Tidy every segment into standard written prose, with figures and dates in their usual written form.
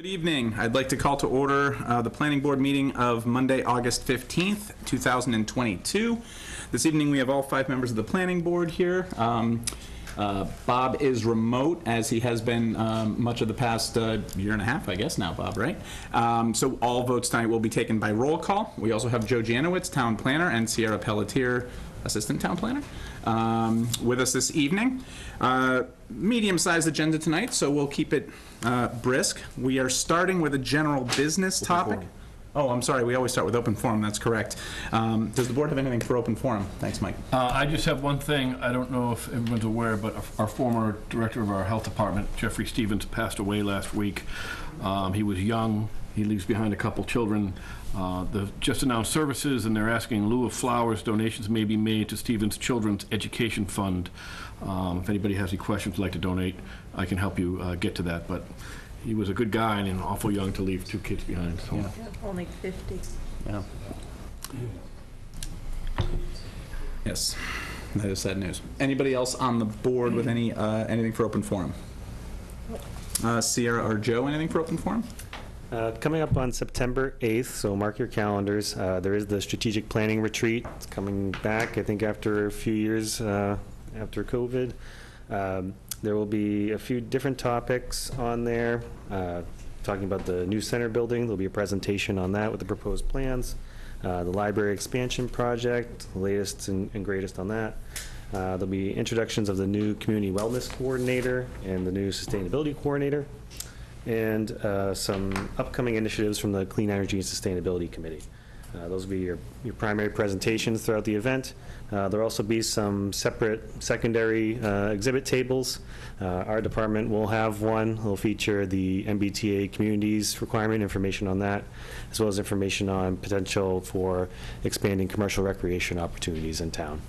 Good evening. I'd like to call to order the Planning Board meeting of Monday, August 15th, 2022. This evening we have all 5 members of the Planning Board here. Bob is remote, as he has been much of the past year and a half, I guess now, Bob, right? So all votes tonight will be taken by roll call. We also have Joe Janowitz, Town Planner, and Sierra Pelletier, Assistant Town Planner, with us this evening. Medium-sized agenda tonight, so we'll keep it brisk. We are starting with a general business topic. Oh, I'm sorry, we always start with open forum, that's correct. Does the board have anything for open forum? Thanks, Mike. I just have one thing. I don't know if everyone's aware, but our former director of our health department, Jeffrey Stevens, passed away last week. He was young. He leaves behind a couple children. They've just announced services, and they're asking in lieu of flowers, donations may be made to Stevens Children's Education Fund. If anybody has any questions would like to donate, I can help you get to that. But he was a good guy and awful young to leave 2 kids behind. So. Yeah. Only 50. Yeah. Yes, that is sad news. Anybody else on the board with any anything for open forum? Sierra or Joe, anything for open forum? Coming up on September 8th, so mark your calendars. There is the strategic planning retreat. It's coming back, I think, after a few years after COVID. There will be a few different topics on there. Talking about the new center building, there'll be a presentation on that with the proposed plans. The library expansion project, the latest and greatest on that. There'll be introductions of the new community wellness coordinator and the new sustainability coordinator, and some upcoming initiatives from the Clean Energy and Sustainability Committee. Those will be your primary presentations throughout the event. There'll also be some separate secondary exhibit tables. Our department will have one. It'll feature the MBTA communities requirement information on that, as well as information on potential for expanding commercial recreation opportunities in town.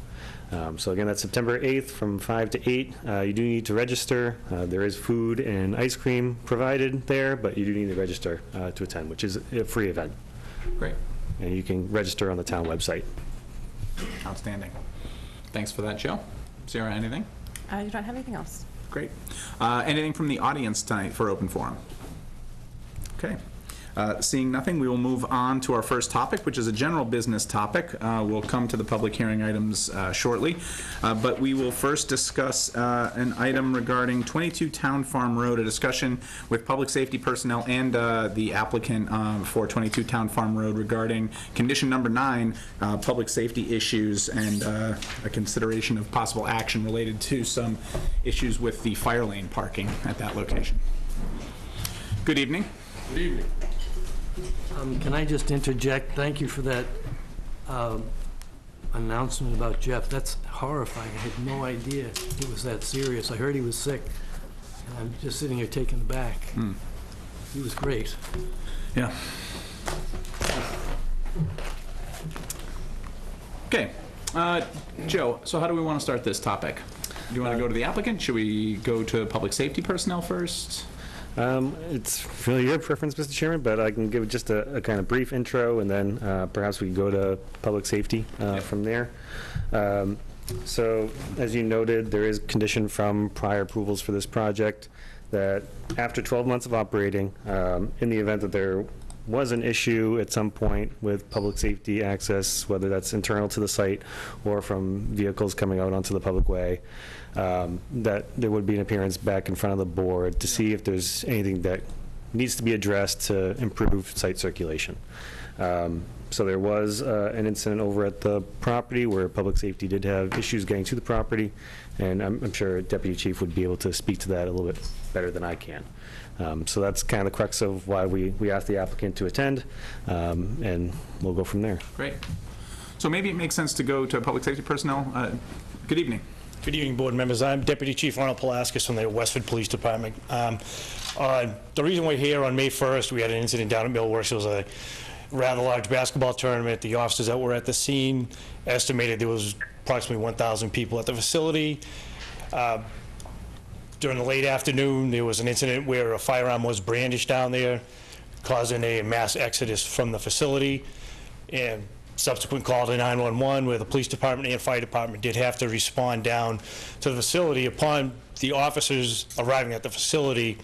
So again, that's September 8th from 5 to 8. You do need to register. There is food and ice cream provided there, but you do need to register to attend, which is a free event. Great. And you can register on the town website. Outstanding. Thanks for that, Joe. Sarah, anything? I don't have anything else. Great. Anything from the audience tonight for open forum? Okay. Seeing nothing, we will move on to our first topic, which is a general business topic. We'll come to the public hearing items shortly, but we will first discuss an item regarding 22 Town Farm Road, a discussion with public safety personnel and the applicant for 22 Town Farm Road regarding condition number 9, public safety issues, and a consideration of possible action related to some issues with the fire lane parking at that location. Good evening. Good evening. Can I just interject? Thank you for that announcement about Jeff. That's horrifying. I had no idea it was that serious. I heard he was sick, and I'm just sitting here taken aback. He was great. Yeah. Okay. Joe, so how do we want to start this topic? Do you want to go to the applicant? Should we go to public safety personnel first? It's really your preference, Mr. Chairman, but I can give just a kind of brief intro, and then perhaps we can go to public safety from there. So, as you noted, there is condition from prior approvals for this project that after 12 months of operating, in the event that there was an issue at some point with public safety access, whether that's internal to the site or from vehicles coming out onto the public way, that there would be an appearance back in front of the board to see if there's anything that needs to be addressed to improve site circulation. So there was an incident over at the property where public safety did have issues getting to the property, and I'm sure Deputy Chief would be able to speak to that a little bit better than I can. So that's kind of the crux of why we asked the applicant to attend, and we'll go from there. Great. So maybe it makes sense to go to public safety personnel. Good evening. Good evening, board members. I'm Deputy Chief Ronald Pulaskis from the Westford Police Department. The reason we're here on May 1st, we had an incident down at Millworks. It was a rather large basketball tournament. The officers that were at the scene estimated there was approximately 1,000 people at the facility. During the late afternoon, there was an incident where a firearm was brandished down there, causing a mass exodus from the facility. And subsequent call to 911, where the police department and fire department did have to respond down to the facility. Upon the officers arriving at the facility,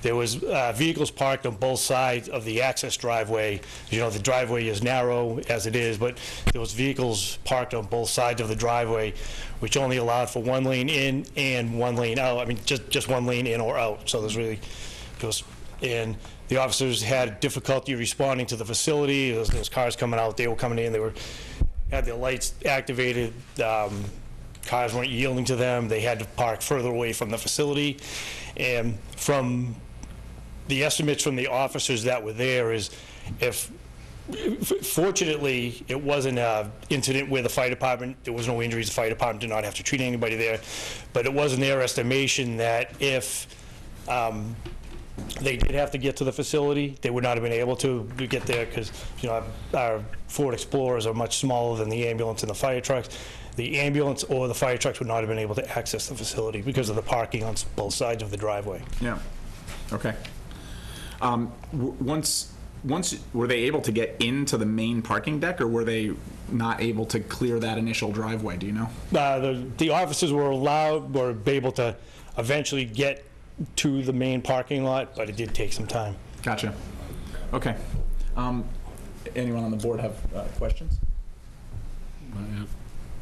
there was vehicles parked on both sides of the access driveway. You know, the driveway is narrow as it is, but there was vehicles parked on both sides of the driveway, which only allowed for one lane in and one lane out. I mean, just one lane in or out. So there's really, and the officers had difficulty responding to the facility. There was cars coming out, they were coming in, had their lights activated. Cars weren't yielding to them. They had to park further away from the facility. And from the estimates from the officers that were there is, fortunately, it wasn't an incident where the fire department, there was no injuries, the fire department did not have to treat anybody there, but it was in their estimation that if they did have to get to the facility, they would not have been able to get there because, you know, our Ford Explorers are much smaller than the ambulance and the fire trucks. The ambulance or the fire trucks would not have been able to access the facility because of the parking on both sides of the driveway. Yeah. Okay. Once were they able to get into the main parking deck, or were they not able to clear that initial driveway? Do you know? The officers were able to eventually get to the main parking lot, but it did take some time. Gotcha. Okay. Anyone on the board have questions?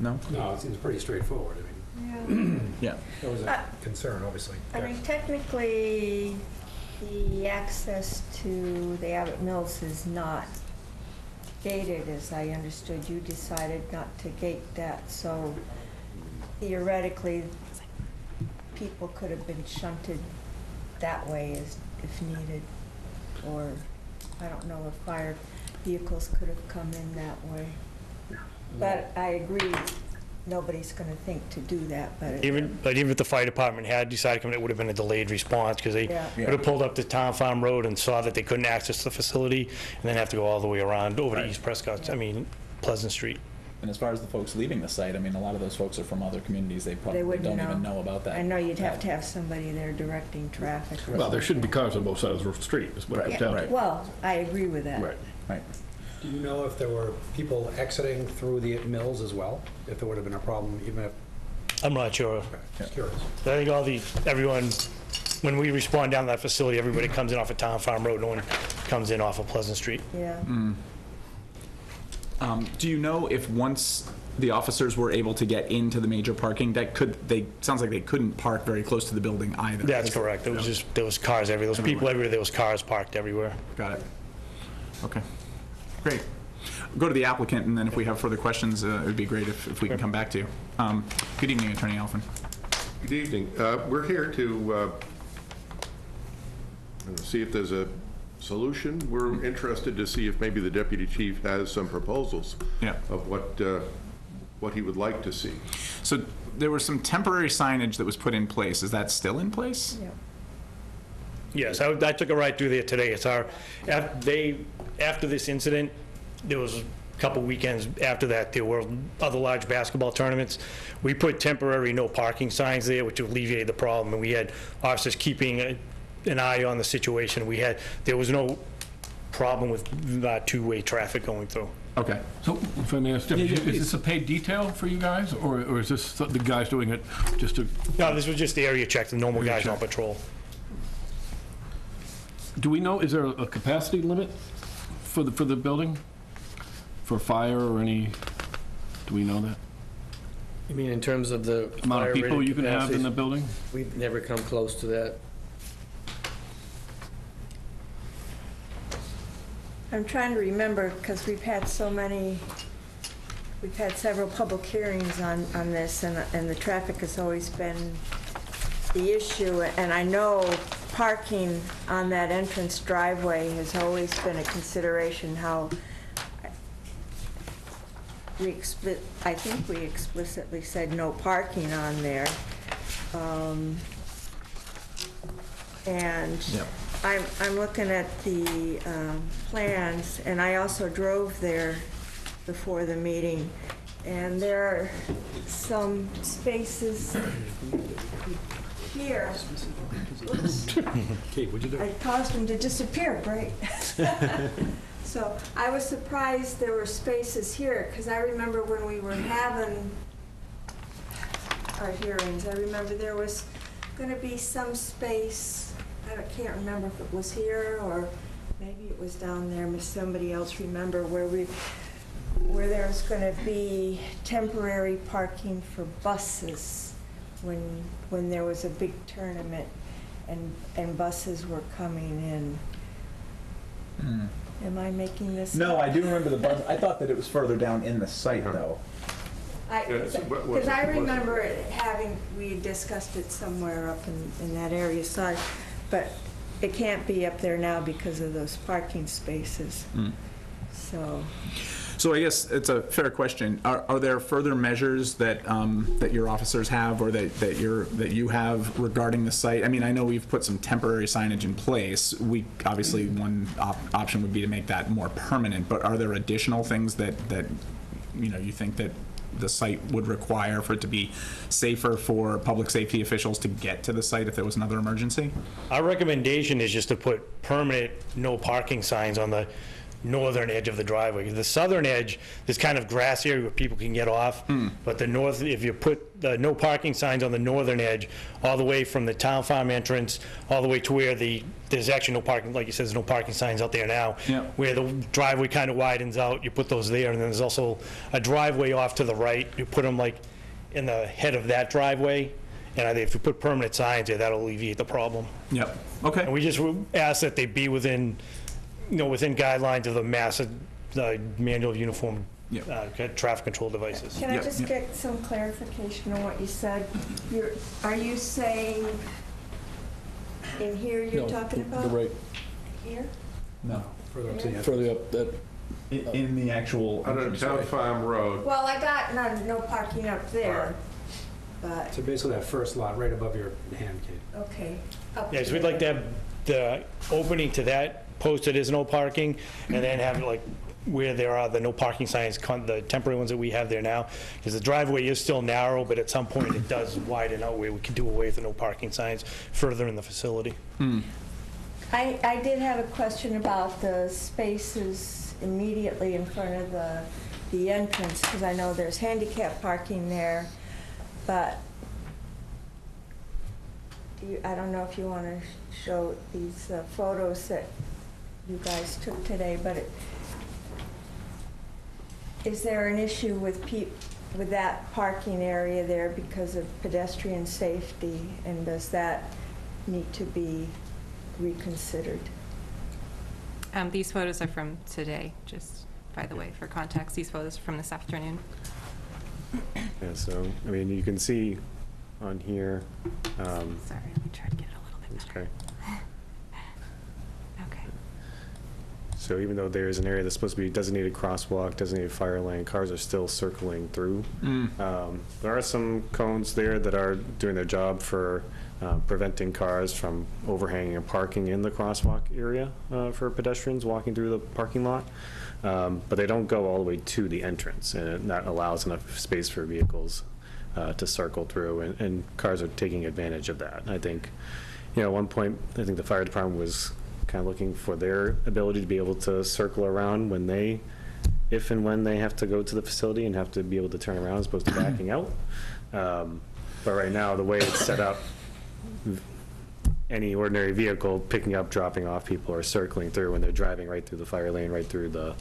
No? No, it seems pretty straightforward. I mean, Yeah. there was a concern, obviously. I mean, technically, the access to the Abbott Mills is not gated, as I understood. You decided not to gate that, so theoretically, people could have been shunted that way if needed, or I don't know if fire vehicles could have come in that way. But I agree, nobody's going to think to do that, but Even if the fire department had decided to come, it would have been a delayed response because they Yeah. would have pulled up to Town Farm Road and saw that they couldn't access the facility and then have to go all the way around over to East Prescott, Pleasant Street. And as far as the folks leaving the site, I mean, a lot of those folks are from other communities. They probably wouldn't don't know. even know about that. I know you'd have to have somebody there directing traffic. or Well, there shouldn't be something. cars on both sides of the street, is what it Right, comes down right. to. Well, I agree with that. Right. Right. Do you know if there were people exiting through the mills as well? If there would have been a problem, even if, I'm not sure. just curious. I think everyone, when we respond down to that facility, everybody comes in off of Town Farm Road, no one comes in off of Pleasant Street. Yeah. Do you know if once the officers were able to get into the major parking deck, sounds like they couldn't park very close to the building either. That's correct. It was just, there was cars everywhere. There was people everywhere. There was cars parked everywhere. Got it. Okay. Great. Go to the applicant, and then if we have further questions, it would be great if we can come back to you. Good evening, Attorney Alphen. Good evening. We're here to see if there's a solution. We're interested to see if maybe the deputy chief has some proposals of what he would like to see. So there was some temporary signage that was put in place. Is that still in place? Yeah. Yes, I took a ride through there today. It's after this incident, there was a couple weekends after that, there were other large basketball tournaments. We put temporary no parking signs there, which alleviated the problem, and we had officers keeping an eye on the situation. There was no problem with two-way traffic going through. Okay. So, if I may ask, is this a paid detail for you guys, or is this the guys doing it just to... No, this was just the area check, the normal guys on patrol. Do we know, is there a capacity limit for the building? For fire or any, do we know that? You mean in terms of the Amount of people fire-rated you can have in capacities? the building? We've never come close to that. I'm trying to remember, because we've had several public hearings on this, and the traffic has always been the issue, and I know parking on that entrance driveway has always been a consideration. How I think we explicitly said no parking on there. And I'm looking at the plans, and I also drove there before the meeting, and there are some spaces here. Oops. I caused them to disappear, right? So I was surprised there were spaces here, because I remember when we were having our hearings, I remember there was going to be some space can't remember if it was here or maybe it was down there, if somebody else remember, where there's gonna be temporary parking for buses when there was a big tournament and buses were coming in. Am I making this No, up? I do remember the bus. I thought that it was further down in the site, though. Because I remember it we discussed it somewhere up in that area, sorry, but it can't be up there now because of those parking spaces. So I guess it's a fair question. Are there further measures that that your officers have or that you have regarding the site? I mean, I know we've put some temporary signage in place. We obviously one option would be to make that more permanent. But are there additional things that you think that the site would require for it to be safer for public safety officials to get to the site if there was another emergency? Our recommendation is just to put permanent no parking signs on the northern edge of the driveway. The southern edge, there's kind of grass area where people can get off, but the north, if you put the no parking signs on the northern edge, all the way from the town farm entrance, all the way to where there's actually no parking, like you said, there's no parking signs out there now, where the driveway kind of widens out, you put those there, and then there's also a driveway off to the right, you put them like in the head of that driveway, and I think if you put permanent signs there, that'll alleviate the problem. Yep. Okay. And we just ask that they be within guidelines of the manual uniform traffic control devices. Can I just get some clarification on what you said? Are you saying in here you're talking about? Right. Here? No. Further up to the entrance. Further up that. In the actual On Town Farm Road. Well, I got no parking up there, but, So basically that first lot right above your hand gate. okay. up Yeah, so to we'd like to have the opening to that posted as no parking, and then have like where there are the no parking signs, the temporary ones that we have there now, because the driveway is still narrow, but at some point it does widen out where we can do away with the no parking signs further in the facility. I did have a question about the spaces immediately in front of the entrance, because I know there's handicap parking there, but I don't know if you want to show these photos that you guys took today, but is there an issue with that parking area there because of pedestrian safety, and does that need to be reconsidered? These photos are from today, just by the way, for context. These photos are from this afternoon. Yeah, so, I mean, you can see on here. Sorry, let me try to get it a little bit better. Okay. Okay. So even though there's an area that's supposed to be designated crosswalk, designated fire lane, cars are still circling through. There are some cones there that are doing their job for preventing cars from overhanging and parking in the crosswalk area for pedestrians walking through the parking lot. But they don't go all the way to the entrance, and that allows enough space for vehicles to circle through, and cars are taking advantage of that. I think, at one point, I think the fire department was kind of looking for their ability to be able to circle around if and when they have to go to the facility and have to be able to turn around as opposed to backing out. But right now, the way it's set up, any ordinary vehicle picking up, dropping off people are circling through, and they're driving right through the fire lane, right through the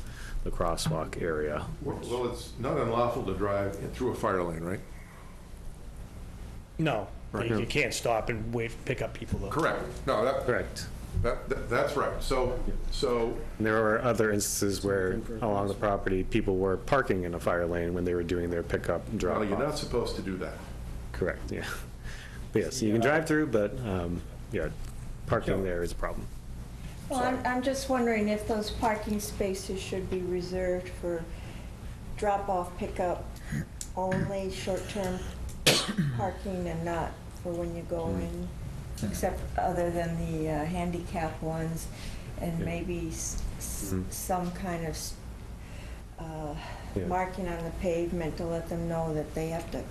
crosswalk area. Well, it's not unlawful to drive through a fire lane, right? No, you can't stop and wait, pick up people though. Correct. No, Correct. that's right. So And there are other instances where along the property, people were parking in a fire lane when they were doing their pickup and drop well, off. you're not supposed to do that. Correct, yeah. But yes, you can drive through, but parking there is a problem. Well, I'm just wondering if those parking spaces should be reserved for drop-off, pickup only, short-term parking, and not for when you go in, except other than the handicap ones, and maybe some kind of marking on the pavement to let them know that they have to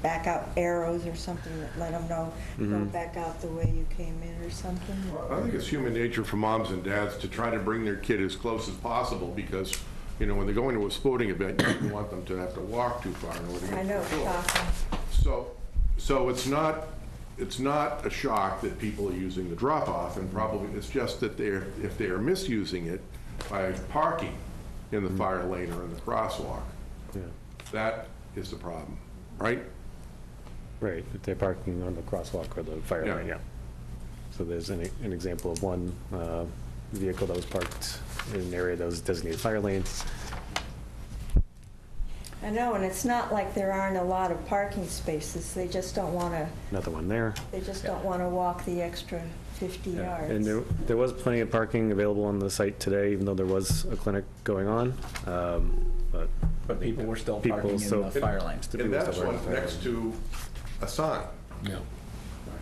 back out, arrows or something that let them know, don't back out the way you came in or something. Well, I think it's human nature for moms and dads to try to bring their kid as close as possible, because when they're going to a sporting event, you don't want them to have to walk too far in order to get I know, to the floor. shocking. So it's not it's not a shock that people are using the drop-off, and probably it's just that if they are misusing it by parking in the fire lane or in the crosswalk, that is the problem, right? Right, if they're parking on the crosswalk or the fire lane, yeah. So there's an example of one vehicle that was parked in an area that was designated fire lane. I know, and it's not like there aren't a lot of parking spaces. They just don't want to, Another one there. they just don't want to walk the extra 50 yards. And there was plenty of parking available on the site today, even though there was a clinic going on. But people were still parking in the fire lanes. And that's one next to a sign. Yeah.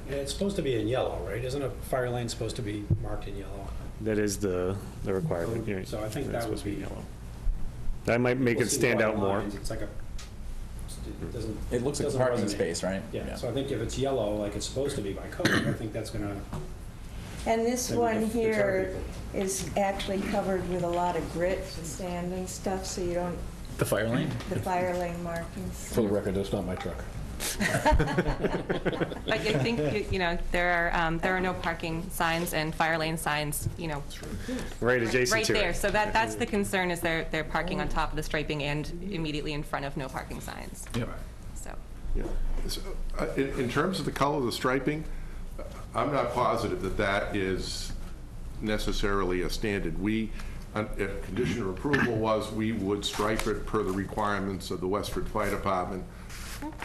And it's supposed to be in yellow, right? Isn't a fire lane supposed to be marked in yellow? That is the requirement. Yeah. So I think It's that supposed would to be. yellow. That might make We'll it see stand the out white more. lines. It's like it doesn't. It looks like a doesn't parking resonate. space, right? Yeah, so I think if it's yellow, like it's supposed to be by code, I think that's gonna. And this Then we one can fix our here people. is actually covered with a lot of grit, sand and stuff, so you don't, The fire lane? the fire lane markings. For the record, that's not my truck. But I think, you know, there are no parking signs and fire lane signs, you know, Right adjacent right to there. it. So that's the concern, is they're parking on top of the striping and immediately in front of no parking signs. Yep. So, Yeah. So, in terms of the color of the striping, I'm not positive that that is necessarily a standard. If condition of approval was, we would stripe it per the requirements of the Westford Fire Department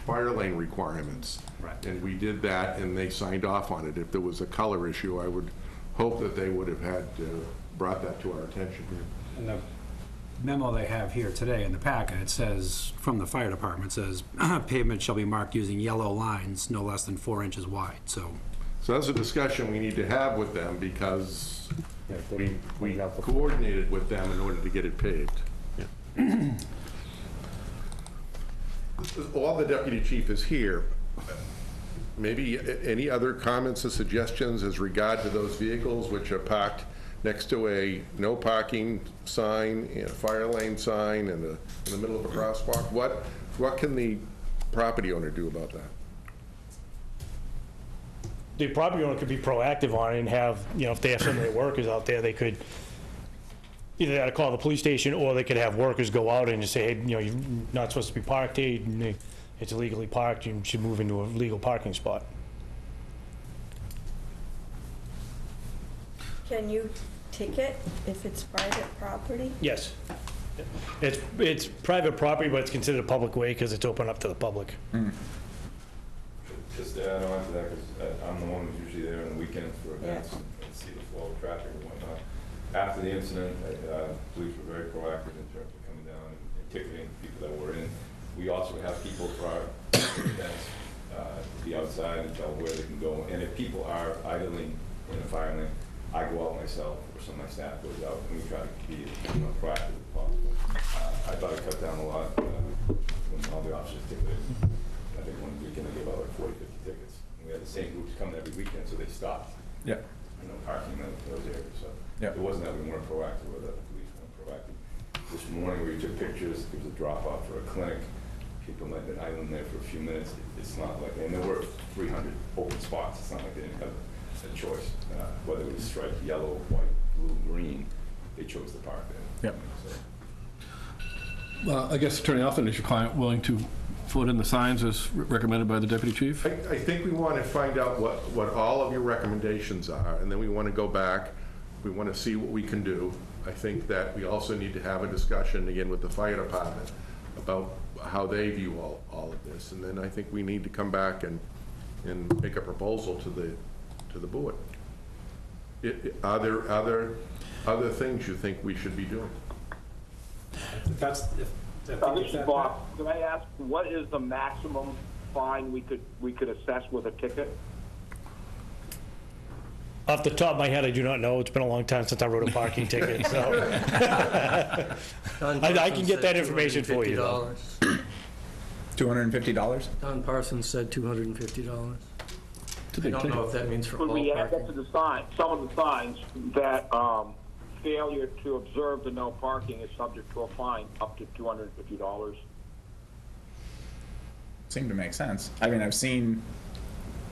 fire lane requirements. Right. And we did that, and they signed off on it. If there was a color issue, I would hope that they would have had brought that to our attention. And the memo they have here today in the packet, it says, from the fire department, says, pavement shall be marked using yellow lines no less than 4 inches wide, so. So that's a discussion we need to have with them, because Yeah, we coordinated with them in order to get it paved. All the deputy chief is here. Maybe any other comments or suggestions as regard to those vehicles which are parked next to a no parking sign and a fire lane sign in the middle of a crosswalk? What can the property owner do about that? The property owner could be proactive on it and have, you know, if they have some of their workers out there, they could either call the police station, or they could have workers go out and just say, hey, you know, you're not supposed to be parked here, it's illegally parked, you should move into a legal parking spot. Can you ticket if it's private property? Yes. It's private property, but it's considered a public way because it's open up to the public. Just to add on to that, because I'm the one who's usually there on the weekends for events and see the flow of traffic and whatnot. After the incident, police were very proactive in terms of coming down and ticketing people that were in. We also have people for our events to be outside and tell where they can go. And if people are idling in a fire lane, I go out myself, or some of my staff goes out, and we try to be as proactive as possible. I thought it cut down a lot when all the officers ticketed. I think one weekend they gave out like 40, 50 tickets. And we had the same groups coming every weekend, so they stopped. Yeah. You know, parking in those areas. So Yeah. it wasn't that we weren't proactive, or that the police weren't proactive. This morning we took pictures. There was a drop off for a clinic. People might have been idling there for a few minutes. It's not like, and there were 300 open spots. It's not like they didn't have a choice. Whether it was striped yellow, white, blue, green, they chose to park there. Yep. So. I guess, Attorney Alphen, is your client willing to put in the signs as recommended by the deputy chief? I think we want to find out what all of your recommendations are, and then we want to go back. We want to see what we can do. I think that we also need to have a discussion again with the fire department about how they view all of this. And then I think we need to come back and make a proposal to the board. Are there other things you think we should be doing? If This is Bob. Can I ask, what is the maximum fine we could assess with a ticket? Off the top of my head, I do not know. It's been a long time since I wrote a parking ticket, so. I can get that information for you, though. $250? Don Parsons said $250. I don't know if that means for Could all we add that to parking. the sign, some of the signs that failure to observe the no parking is subject to a fine up to $250? Seemed to make sense. I mean, I've seen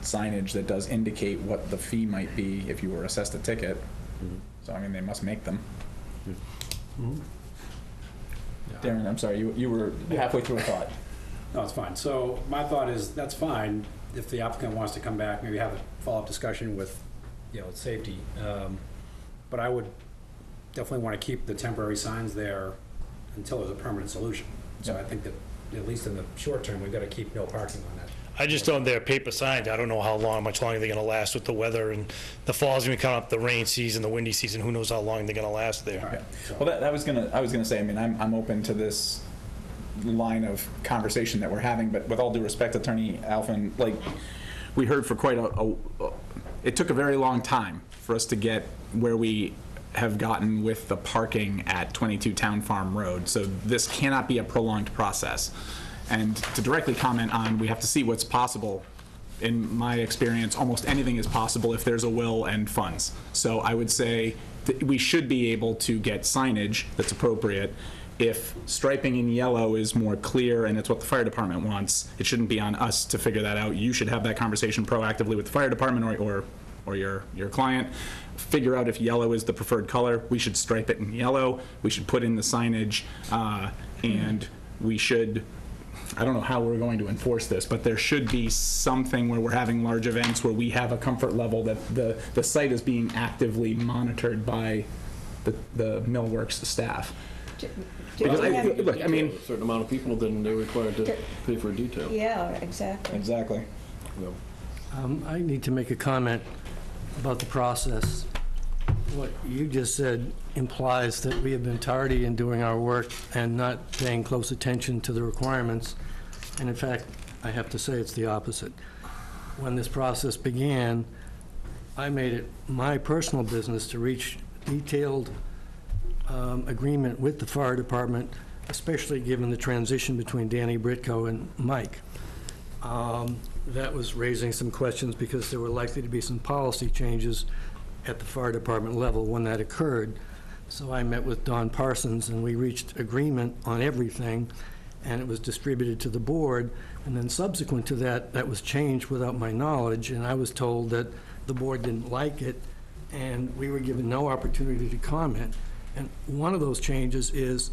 signage that does indicate what the fee might be if you were assessed a ticket. So, I mean, they must make them. Darren, I'm sorry, you were halfway through a thought. No, it's fine. So my thought is, that's fine if the applicant wants to come back, maybe have a follow-up discussion with, safety. But I would definitely want to keep the temporary signs there until there's a permanent solution. So I think that, at least in the short term, we've got to keep no parking on that. I just don't, they're paper signs. I don't know much longer they're gonna last with the weather, and the fall's gonna come up, the rain season, the windy season, who knows how long they're gonna last there. Right. So- Well, I was gonna say, I mean, I'm open to this line of conversation that we're having, but with all due respect, Attorney Alphen, like, we heard for quite it took a very long time for us to get where we have gotten with the parking at 22 Town Farm Road, so this cannot be a prolonged process. And to directly comment on, we have to see what's possible. In my experience, almost anything is possible if there's a will and funds. So I would say that we should be able to get signage that's appropriate. If striping in yellow is more clear and it's what the fire department wants, it shouldn't be on us to figure that out. You should have that conversation proactively with the fire department or your client. Figure out if yellow is the preferred color. We should stripe it in yellow. We should put in the signage, and we should, I don't know how we're going to enforce this, but there should be something where we're having large events where we have a comfort level that the site is being actively monitored by the millworks staff. Because look, I mean, A certain amount of people, then they're required to pay for a detail. Yeah, exactly. exactly. I need to make a comment about the process. What you just said implies that we have been tardy in doing our work and not paying close attention to the requirements. And in fact, I have to say it's the opposite. When this process began, I made it my personal business to reach detailed agreement with the fire department, especially given the transition between Danny Britko and Mike. That was raising some questions because there were likely to be some policy changes at the fire department level when that occurred. So I met with Don Parsons and we reached agreement on everything, and it was distributed to the board. And then subsequent to that, that was changed without my knowledge, and I was told that the board didn't like it and we were given no opportunity to comment. And one of those changes is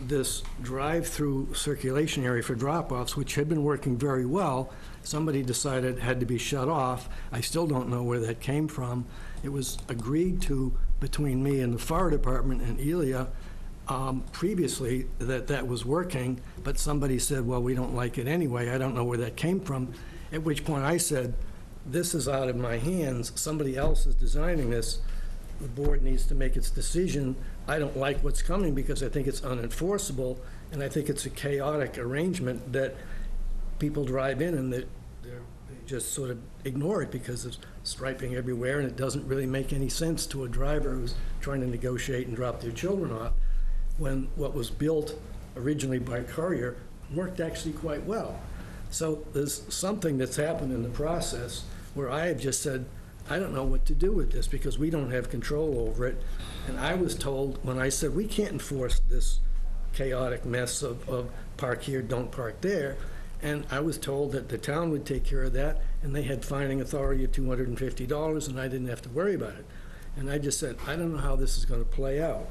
this drive-through circulation area for drop-offs, which had been working very well. Somebody decided had to be shut off. I still don't know where that came from. It was agreed to between me and the fire department and Elia previously that that was working, but somebody said, well, we don't like it anyway. I don't know where that came from, at which point I said, this is out of my hands. Somebody else is designing this. The board needs to make its decision. I don't like what's coming because I think it's unenforceable, and I think it's a chaotic arrangement that people drive in and they just sort of ignore it because there's striping everywhere, and it doesn't really make any sense to a driver who's trying to negotiate and drop their children off, when what was built originally by Courier worked actually quite well. So there's something that's happened in the process where I have just said, I don't know what to do with this because we don't have control over it. And I was told when I said, we can't enforce this chaotic mess of park here, don't park there. And I was told that the town would take care of that, and they had fining authority of $250, and I didn't have to worry about it. And I just said, I don't know how this is going to play out.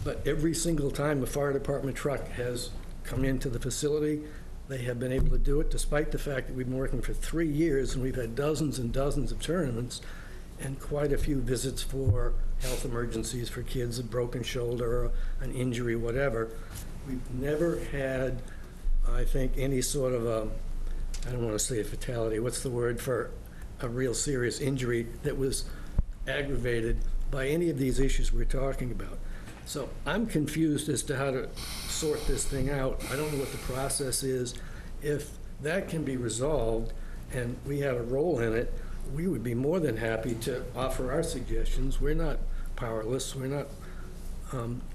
But every single time a fire department truck has come into the facility, they have been able to do it, despite the fact that we've been working for 3 years, and we've had dozens and dozens of tournaments, and quite a few visits for health emergencies for kids, a broken shoulder, or an injury, whatever. We've never had, I think, any sort of a, I don't want to say a fatality, what's the word for a real serious injury that was aggravated by any of these issues we're talking about. So I'm confused as to how to sort this thing out. I don't know what the process is. If that can be resolved and we have a role in it, we would be more than happy to offer our suggestions. We're not powerless. We're not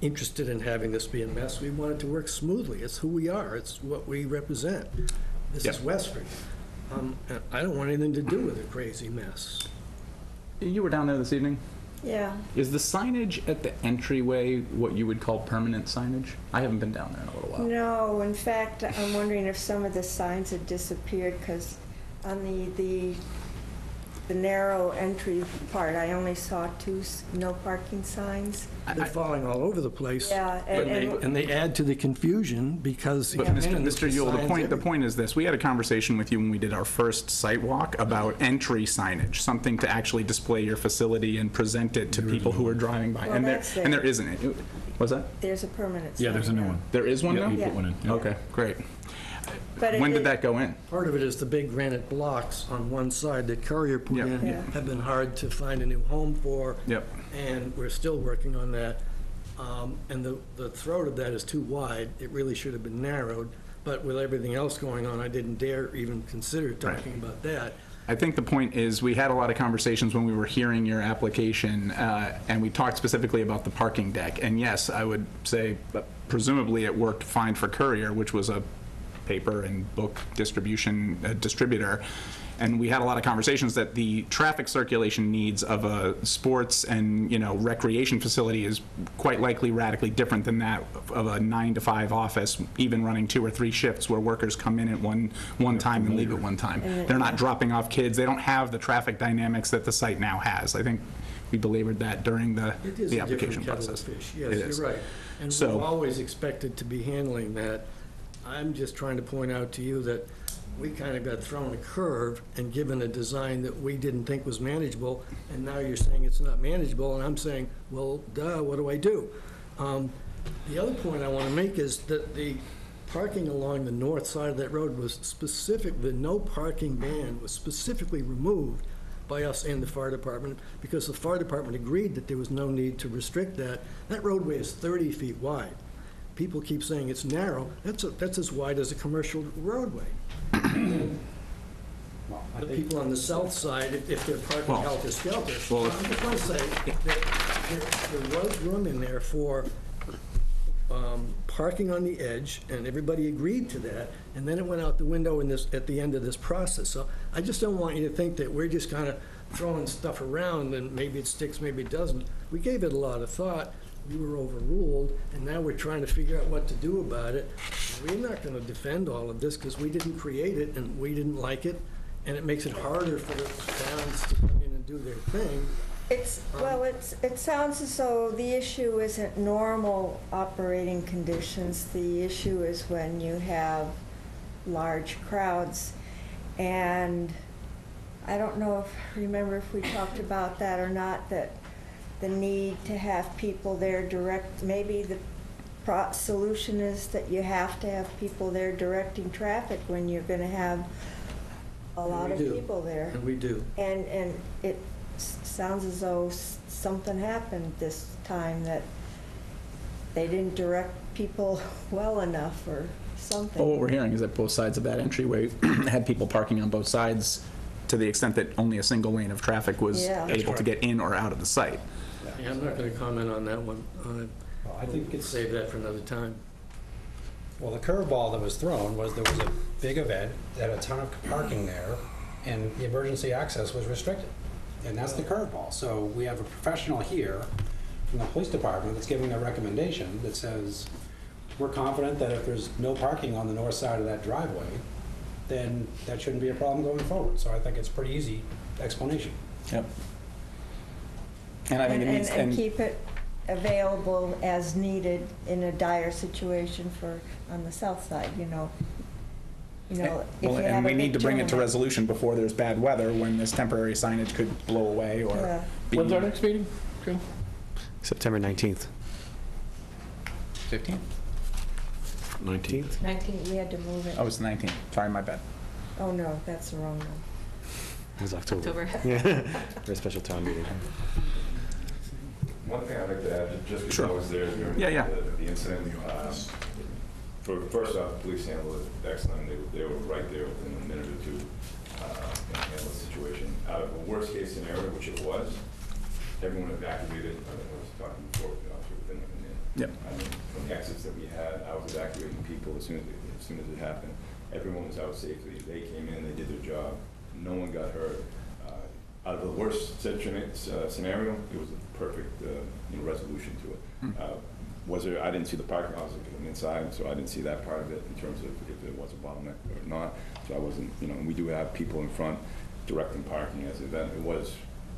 interested in having this be a mess. We want it to work smoothly. It's who we are. It's what we represent. This is Westford. And I don't want anything to do with a crazy mess. You were down there this evening? Yeah. Is the signage at the entryway what you would call permanent signage? I haven't been down there in a little while. No, in fact, I'm wondering if some of the signs had disappeared because On the narrow entry part, I only saw two no parking signs. They're falling all over the place. Yeah, And they add to the confusion because. But Mr. Yule, the point is this: we had a conversation with you when we did our first site walk about entry signage, something to actually display your facility and present it to people who are driving by. Well, that's and there isn't it. What's that? There's a permanent sign. Yeah, there's a new now. one. There is one Yeah, now? you Yeah. put one in. Yeah. Okay, great. But When did that go in? Part of it is the big granite blocks on one side that Courier put Yep. in Yeah. have been hard to find a new home for. Yep. And we're still working on that. And the throat of that is too wide. It really should have been narrowed. But with everything else going on, I didn't dare even consider talking about that. I think the point is, we had a lot of conversations when we were hearing your application, and we talked specifically about the parking deck. And yes, I would say, presumably it worked fine for Courier, which was a paper and book distribution distributor. And we had a lot of conversations that the traffic circulation needs of a sports and, recreation facility is quite likely radically different than that of a 9 to 5 office, even running 2 or 3 shifts where workers come in at one time and leave at one time. They're not dropping off kids. They don't have the traffic dynamics that the site now has. I think we belabored that during the application process. It is a different kettle of fish. It Yes, is. you're right. And So- we've always expected to be handling that. I'm just trying to point out to you that we kind of got thrown a curve and given a design that we didn't think was manageable, and now you're saying it's not manageable, and I'm saying, well, duh, what do I do? The other point I want to make is that the parking along the north side of that road was specific, the no parking ban was specifically removed by us and the fire department, because the fire department agreed that there was no need to restrict that. That roadway is 30 feet wide. People keep saying it's narrow. That's as wide as a commercial roadway. Well, I The think, people on the south side, if they're parking Well, helter-skelter, well, I'm just going to say that there was room in there for parking on the edge, and everybody agreed to that, and then it went out the window at the end of this process. So I just don't want you to think that we're just kind of throwing stuff around, and maybe it sticks, maybe it doesn't. We gave it a lot of thought. We were overruled, and now we're trying to figure out what to do about it. We're not going to defend all of this because we didn't create it and we didn't like it, and it makes it harder for the towns to come in and do their thing. It sounds as though the issue isn't normal operating conditions. The issue is when you have large crowds. And I don't know remember if we talked about that or not, that the need to have people there maybe the solution is that you have to have people there directing traffic when you're going to have a lot of people there. And we do. And it sounds as though something happened this time, that they didn't direct people well enough or something. Well, what we're hearing is that both sides of that entryway had people parking on both sides to the extent that only a single lane of traffic was Yeah. able to get in or out of the site. Yeah, I'm not going to comment on that one. well, I think it's, Save that for another time. well, the curveball that was thrown was there was a big event, that had a ton of parking there, and the emergency access was restricted. And that's the curveball. So we have a professional here from the police department that's giving a recommendation that says, we're confident that if there's no parking on the north side of that driveway, then that shouldn't be a problem going forward. So I think it's a pretty easy explanation. Yep. And I think it needs, And keep it available as needed in a dire situation on the south side, if well, you and have we a need to big bring it to tournament. resolution before there's bad weather, when this temporary signage could blow away or Yeah. be. When's our next meeting, Joe? September 19th. 15th? 19th. 19, we had to move it. Oh, it's the 19th. Sorry, my bad. Oh, no, that's the wrong one. It was October. October. Yeah, for a special town meeting. One thing I'd like to add, just because Sure. I was there during Yeah. the incident, first off, the police handled it excellent. They were right there within a minute or two and handled the situation. Out of a worst-case scenario, which it was, everyone evacuated. I was talking before with the officer within a minute. Yep. I mean, from the exits that we had, I was evacuating people as soon as it happened. Everyone was out safely. They came in, they did their job. No one got hurt. Out of the worst scenario, it was a perfect resolution to it. Was there, I didn't see the parking, I was looking inside, so I didn't see that part of it in terms of if it was a bottleneck or not. So I wasn't, you know, and we do have people in front directing parking as an event. It was,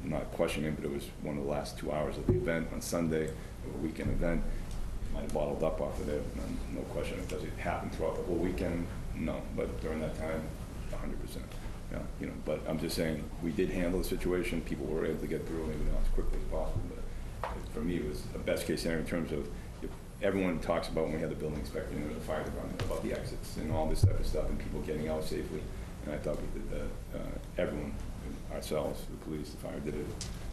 not questioning, but it was one of the last 2 hours of the event on Sunday, a weekend event. It might have bottled up off of there, no question. Does it happen throughout the whole weekend? No, but during that time, 100%. Yeah, you know, but I'm just saying, we did handle the situation. People were able to get through, maybe not as quickly as possible, but for me, it was a best case scenario in terms of, if everyone talks about when we had the building inspector and the fire department about the exits and all this type of stuff and people getting out safely. And I thought we did that, everyone, ourselves, the police, the fire, did it,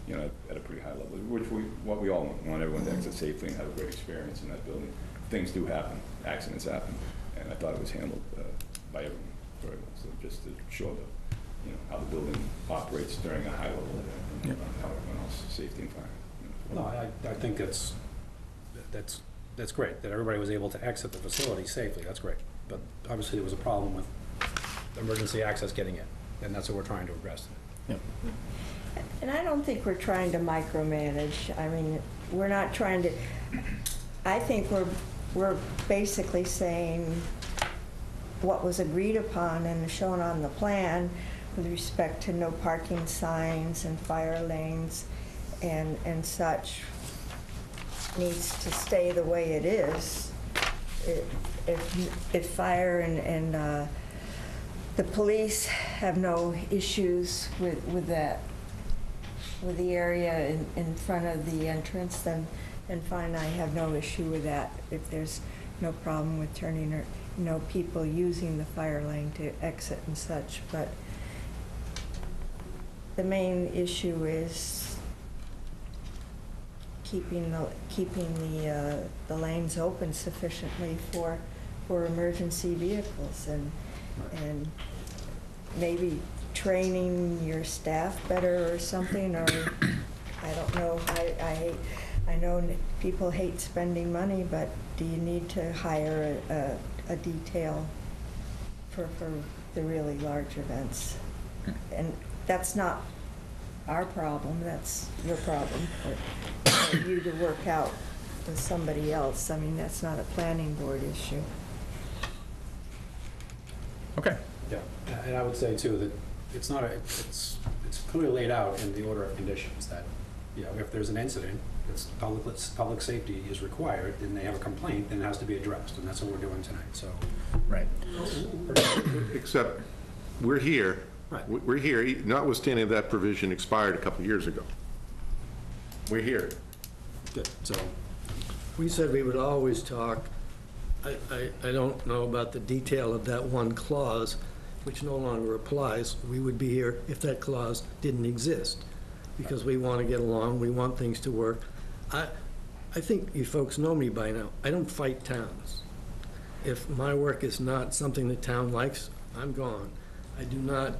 you know, at a pretty high level, which what we all want everyone to exit safely and have a great experience in that building. Things do happen, accidents happen, and I thought it was handled by everyone very well. So just to show the, you know, how the building operates during a high level event, and how everyone else, safety and fire. You know. No, I think that's great, that everybody was able to exit the facility safely, that's great. But obviously there was a problem with emergency access getting in, and that's what we're trying to address. Yep. And I don't think we're trying to micromanage. I mean, we're not trying to, I think we're basically saying what was agreed upon and shown on the plan with respect to no parking signs and fire lanes and such needs to stay the way it is. If fire and the police have no issues with that, with the area in front of the entrance, then fine, I have no issue with that. If there's no problem with turning, or, you know, people using the fire lane to exit and such, but the main issue is keeping the lanes open sufficiently for emergency vehicles, and maybe training your staff better or something, or I don't know. I know people hate spending money, but do you need to hire a detail for the really large events? And that's not our problem, that's your problem, for you to work out with somebody else. I mean, that's not a planning board issue. Okay. Yeah, and I would say too that it's not it's clearly laid out in the order of conditions that, you know, if there's an incident, it's public safety is required, and they have a complaint, then it has to be addressed, and that's what we're doing tonight. So, right. Except we're here. Right. We're here, notwithstanding that provision expired a couple of years ago. We're here. good. So, We said we would always talk. I don't know about the detail of that one clause, which no longer applies. We would be here if that clause didn't exist, because we want to get along, we want things to work. I think you folks know me by now. I don't fight towns. If my work is not something the town likes, I'm gone. I do not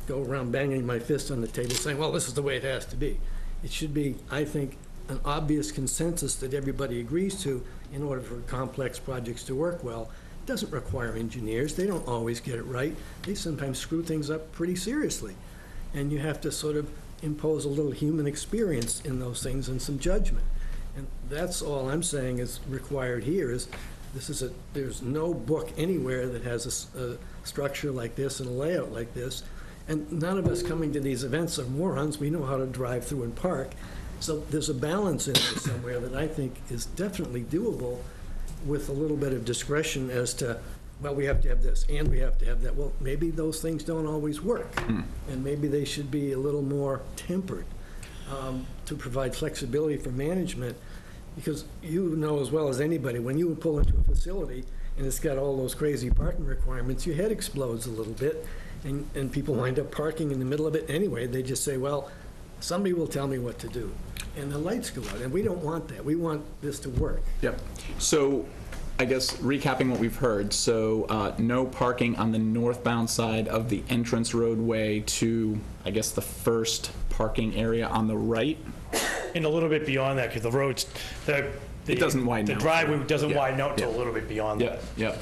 go around banging my fist on the table saying, well, this is the way it has to be. It should be, I think, an obvious consensus that everybody agrees to in order for complex projects to work well. It doesn't require engineers. They don't always get it right. They sometimes screw things up pretty seriously. And you have to sort of impose a little human experience in those things and some judgment. And that's all I'm saying is required here is there's no book anywhere that has a structure like this and a layout like this. And none of us coming to these events are morons. We know how to drive through and park. So there's a balance in there somewhere that I think is definitely doable with a little bit of discretion as to, well, we have to have this and we have to have that. Well, maybe those things don't always work. And maybe they should be a little more tempered to provide flexibility for management. Because you know as well as anybody, when you pull into a facility and it's got all those crazy parking requirements, your head explodes a little bit, and people wind up parking in the middle of it anyway. They just say, well, somebody will tell me what to do. And the lights go out, and we don't want that. We want this to work. Yep. So I guess recapping what we've heard, so no parking on the northbound side of the entrance roadway to, I guess, the first parking area on the right? And a little bit beyond that, because the roads, It doesn't widen out. The driveway doesn't Yeah. widen out to Yeah. a little bit beyond that. Yeah.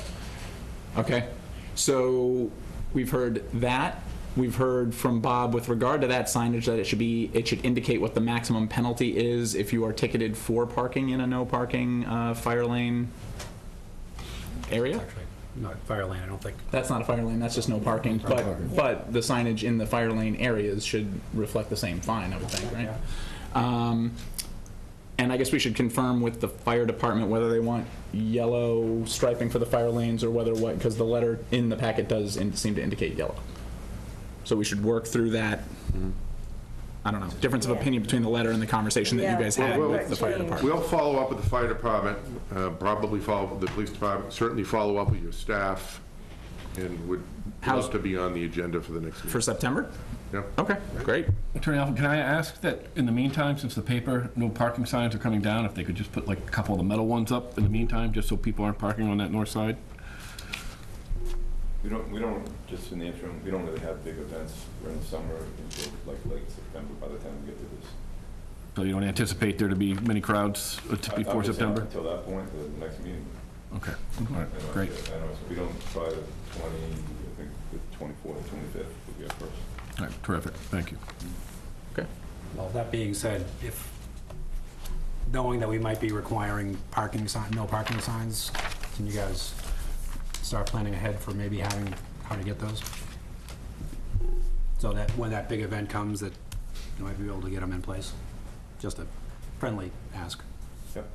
Okay. So we've heard that. We've heard from Bob with regard to that signage that it should indicate what the maximum penalty is if you are ticketed for parking in a no parking fire lane area. Actually, not fire lane, I don't think. That's not a fire lane, that's just no parking, but the signage in the fire lane areas should reflect the same fine, I would think, right? And I guess we should confirm with the fire department whether they want yellow striping for the fire lanes or whether what, because the letter in the packet does seem to indicate yellow. So we should work through that, I don't know, difference of opinion between the letter and the conversation that you guys had with the fire department. We'll follow up with the fire department, probably follow up with the police department, certainly follow up with your staff, and would love to be on the agenda for the next meeting. For September? Yeah. Okay, great. Attorney Alphen, can I ask that in the meantime, since the paper no parking signs are coming down, if they could just put like a couple of the metal ones up in the meantime, just so people aren't parking on that north side? We don't, just in the interim, we don't really have big events during the summer until like late September by the time we get to this. So you don't anticipate there to be many crowds before September? Until that point, the next meeting. Okay, all right, great. I know, so we don't try the 20, I think the 24th, 25th would be our first. All right, terrific, thank you. Okay. Well, that being said, if, knowing that we might be requiring no parking signs, can you guys start planning ahead for maybe having, how to get those? So that when that big event comes, that you might be able to get them in place? Just a friendly ask. Yep.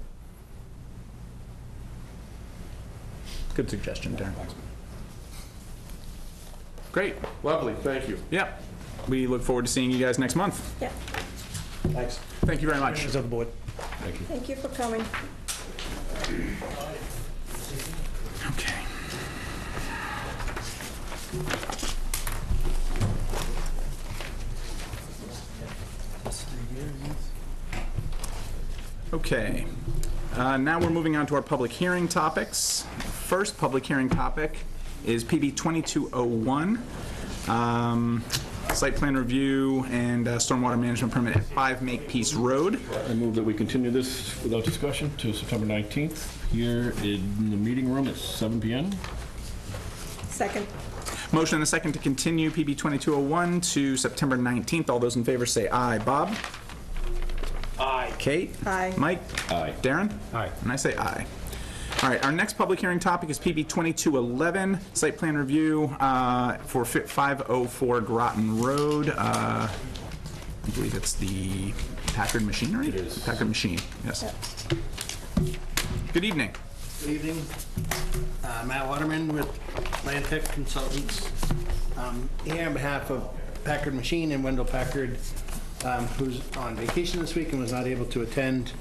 Good suggestion, Darren. Great. Lovely, thank you. Yeah. We look forward to seeing you guys next month. Yeah. Thanks. Thank you very much. Members of the board. Thank you for coming. Okay. Okay. Now we're moving on to our public hearing topics. First public hearing topic is PB 2201. Site plan review and stormwater management permit at 5 Makepeace Road. I move that we continue this without discussion to September 19th here in the meeting room at 7 p.m. Second. Motion and a second to continue PB 2201 to September 19th. All those in favor say aye. Bob? Aye. Kate? Aye. Mike? Aye. Darren? Aye. And I say aye. All right, our next public hearing topic is PB 2211, site plan review for 504 Groton Road. I believe it's the Packard Machinery? It is. Packard Machine, yes. Good evening. Good evening. Matt Waterman with Land Tech Consultants. Here on behalf of Packard Machine and Wendell Packard, who's on vacation this week and was not able to attend.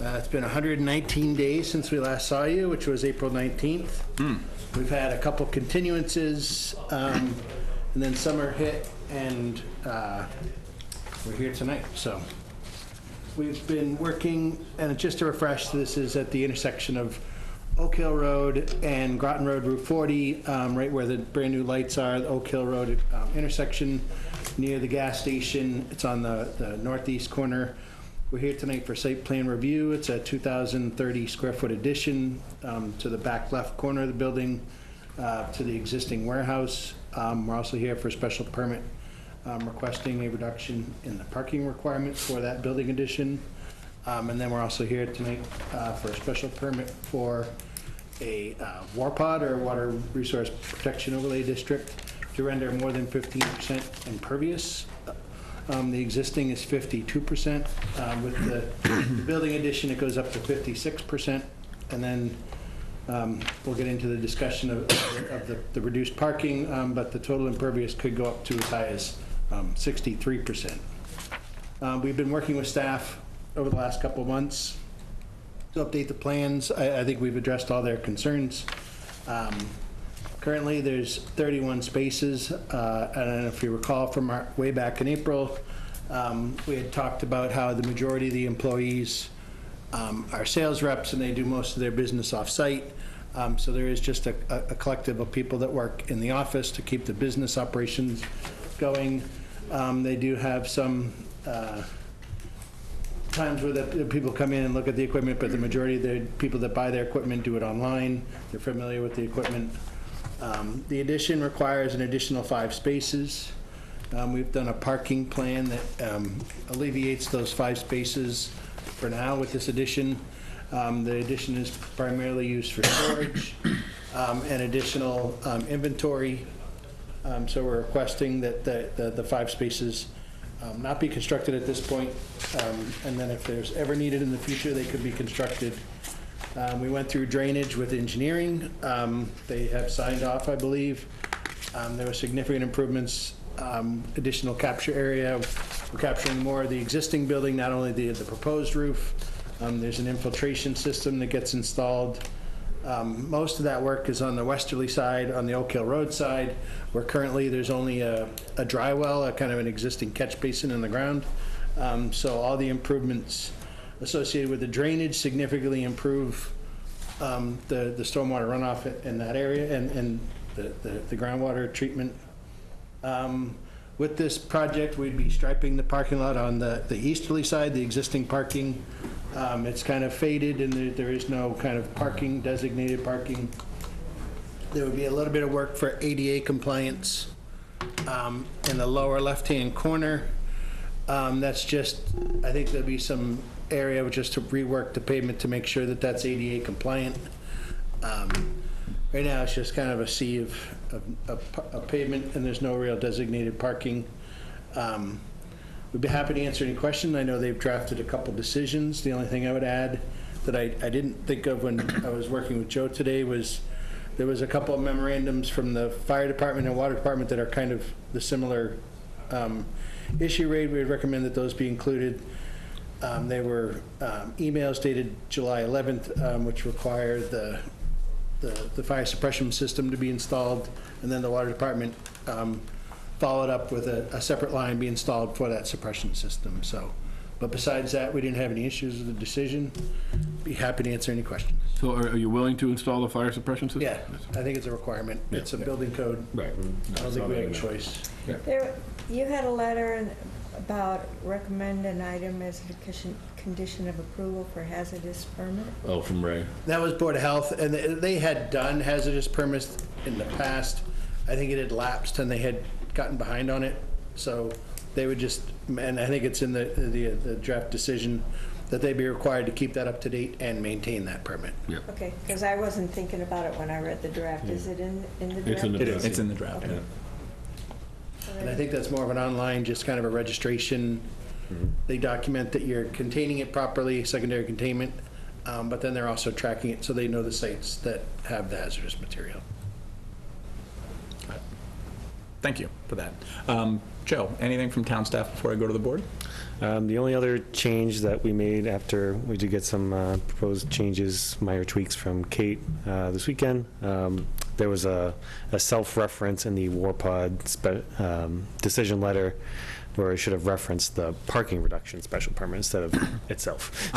It's been 119 days since we last saw you, which was April 19th. We've had a couple continuances, and then summer hit, and we're here tonight. So we've been working, and just to refresh, this is at the intersection of Oak Hill Road and Groton Road, Route 40, right where the brand new lights are, the Oak Hill Road intersection near the gas station. It's on the northeast corner. We're here tonight for site plan review. It's a 2,030 square foot addition to the back left corner of the building to the existing warehouse. We're also here for a special permit requesting a reduction in the parking requirement for that building addition. And then we're also here tonight for a special permit for a WARPOD, or Water Resource Protection Overlay District, to render more than 15% impervious. The existing is 52%. With the building addition, it goes up to 56%. And then we'll get into the discussion of the reduced parking, but the total impervious could go up to as high as 63%. We've been working with staff over the last couple of months to update the plans. I think we've addressed all their concerns. Currently, there's 31 spaces. I don't know if you recall from our way back in April, we had talked about how the majority of the employees are sales reps and they do most of their business off-site. So there is just a collective of people that work in the office to keep the business operations going. They do have some times where the people come in and look at the equipment, but the majority of the people that buy their equipment do it online. They're familiar with the equipment. The addition requires an additional 5 spaces. We've done a parking plan that alleviates those 5 spaces for now with this addition. The addition is primarily used for storage and additional inventory. So we're requesting that the 5 spaces not be constructed at this point, and then if there's ever needed in the future, they could be constructed. We went through drainage with engineering. They have signed off, I believe. There were significant improvements, additional capture area. We're capturing more of the existing building, not only the proposed roof. There's an infiltration system that gets installed. Most of that work is on the westerly side, on the Oak Hill Road side, where currently there's only a dry well, a kind of an existing catch basin in the ground. So all the improvements associated with the drainage significantly improve the stormwater runoff in that area and the groundwater treatment. With this project, we'd be striping the parking lot on the easterly side, the existing parking. It's kind of faded and there is no kind of parking, designated parking. There would be a little bit of work for ADA compliance in the lower left-hand corner. That's just, I think there'll be some area just to rework the pavement to make sure that that's ADA compliant. Right now, it's just kind of a sea of pavement, and there's no real designated parking. We'd be happy to answer any question. I know they've drafted a couple decisions. The only thing I would add that I didn't think of when I was working with Joe today was there was a couple of memorandums from the fire department and water department that are kind of the similar issue rate. We would recommend that those be included. They were emails dated July 11th, which require the fire suppression system to be installed, and then the water department followed up with a separate line be installed for that suppression system. So, but besides that, we didn't have any issues with the decision. Be happy to answer any questions. So are you willing to install the fire suppression system? Yeah, I think it's a requirement. Yeah. It's a building code. Right. I don't think we have a choice. There, you had a letter about recommend an item as a condition of approval for hazardous permit. Oh, from Ray. That was Board of Health, and they had done hazardous permits in the past. I think it had lapsed and they had gotten behind on it. So they would just, and I think it's in the draft decision that they be required to keep that up to date and maintain that permit. Yeah. Okay, because I wasn't thinking about it when I read the draft. Is it in the draft? It's in the draft. It's in the draft. Okay. And I think that's more of an online, just kind of a registration. They document that you're containing it properly, secondary containment, but then they're also tracking it so they know the sites that have the hazardous material. Thank you for that. Joe, anything from town staff before I go to the board? The only other change that we made after we did get some proposed changes, minor tweaks from Kate this weekend, there was a self-reference in the WarPod decision letter where it should have referenced the parking reduction special permit instead of itself.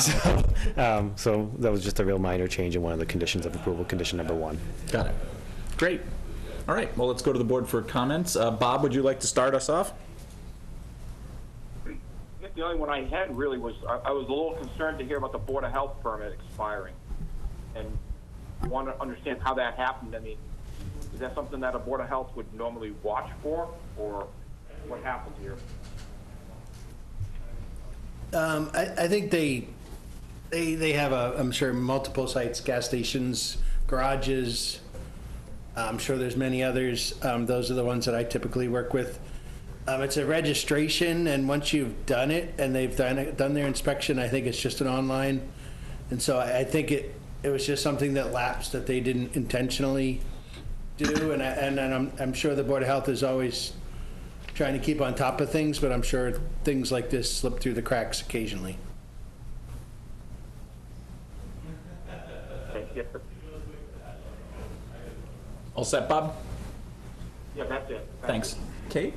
So that was just a real minor change in one of the conditions of approval, condition number 1. Got it. Great. All right, well, let's go to the board for comments. Bob, would you like to start us off? I guess the only one I had really was, I was a little concerned to hear about the Board of Health permit expiring. And I want to understand how that happened. I mean, is that something that a Board of Health would normally watch for, or what happened here? I think they have I'm sure multiple sites, gas stations, garages. I'm sure there's many others. Those are the ones that I typically work with. It's a registration, and once you've done it and they've done their inspection, I think it's just an online. And so I think it was just something that lapsed that they didn't intentionally do. And I'm sure the Board of Health is always trying to keep on top of things, but I'm sure things like this slip through the cracks occasionally. Okay, yeah. All set, Bob? Yeah, that's it. Thanks. Kate?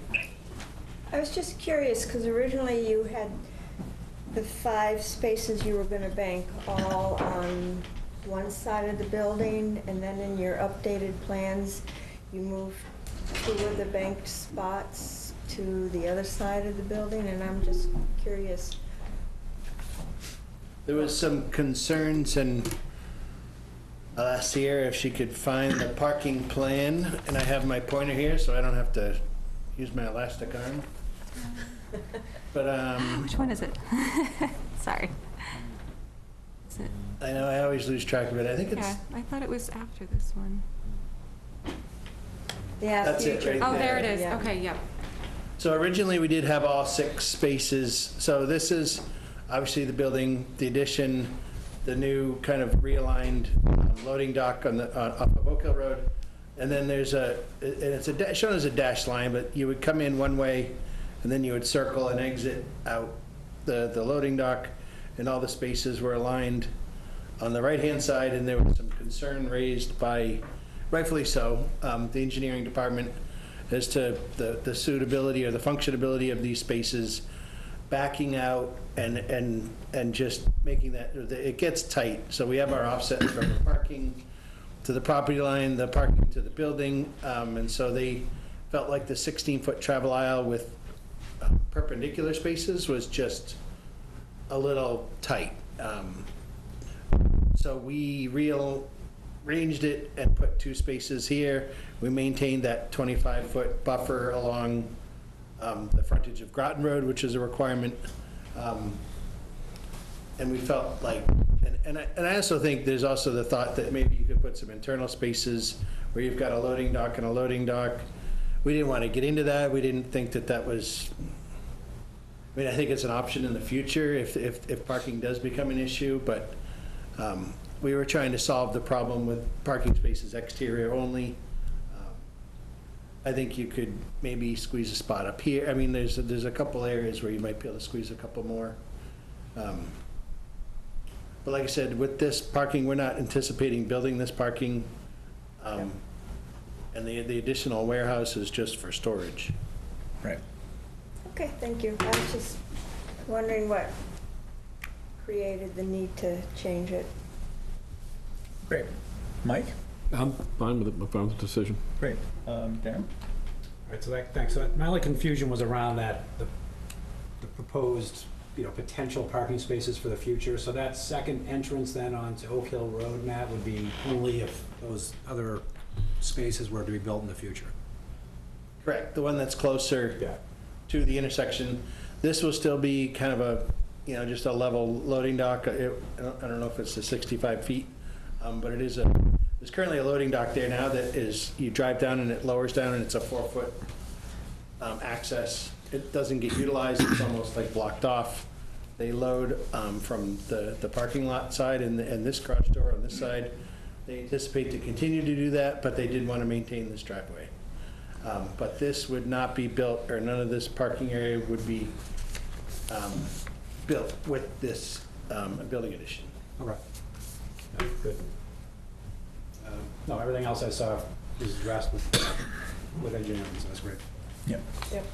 I was just curious, because originally you had the 5 spaces you were going to bank all on one side of the building, and then in your updated plans, you moved 2 of the banked spots to the other side of the building, and I'm just curious. There was some concerns and I'll ask Sierra if she could find the parking plan, and I have my pointer here, so I don't have to use my elastic arm. But, Which one is it? Sorry. Is it? I know I always lose track of it. I think it's, Yeah, I thought it was after this one. Yeah, That's it future. right Oh, there it is. Yeah. Okay, yep. so originally we did have all 6 spaces. So this is obviously the building, the addition, the new kind of realigned loading dock on the, off of Oak Hill Road. And then there's and it's shown as a dashed line, but you would come in one way and then you would circle and exit out the loading dock, and all the spaces were aligned on the right-hand side, and there was some concern raised by, rightfully so, the engineering department as to the suitability or the functionability of these spaces, backing out and just making that, it gets tight. So we have our offset from the parking to the property line, the parking to the building, and so they felt like the 16-foot travel aisle with perpendicular spaces was just a little tight. So we rearranged it and put 2 spaces here. We maintained that 25-foot buffer along the frontage of Groton Road, which is a requirement. And we felt like, and I also think there's also the thought that maybe you could put some internal spaces where you've got a loading dock and a loading dock. We didn't want to get into that. We didn't think that that was, I mean, I think it's an option in the future if parking does become an issue, but we were trying to solve the problem with parking spaces exterior only. I think you could maybe squeeze a spot up here. I mean, there's a couple areas where you might be able to squeeze a couple more. But like I said, with this parking, we're not anticipating building this parking. And the additional warehouse is just for storage. Right. Okay, thank you. I was just wondering what created the need to change it. Great. Mike? I'm fine with it, I'm fine with the decision. Great. Darren? All right, so thanks. So my only confusion was around that, the proposed, potential parking spaces for the future. So that second entrance then onto Oak Hill Road, Matt, would be only if those other spaces were to be built in the future. Correct, the one that's closer to the intersection. This will still be kind of a, just a level loading dock. I don't know if it's the 65 feet, but it is there's currently a loading dock there now that is, you drive down and it lowers down and it's a 4-foot access. It doesn't get utilized, it's almost like blocked off. They load from the parking lot side and this garage door on this side. They anticipate to continue to do that, but they did want to maintain this driveway. But this would not be built, or none of this parking area would be built with this building addition. Okay. Yeah, good. No, everything else I saw was addressed with engineering, so that's great. Yep. Yep.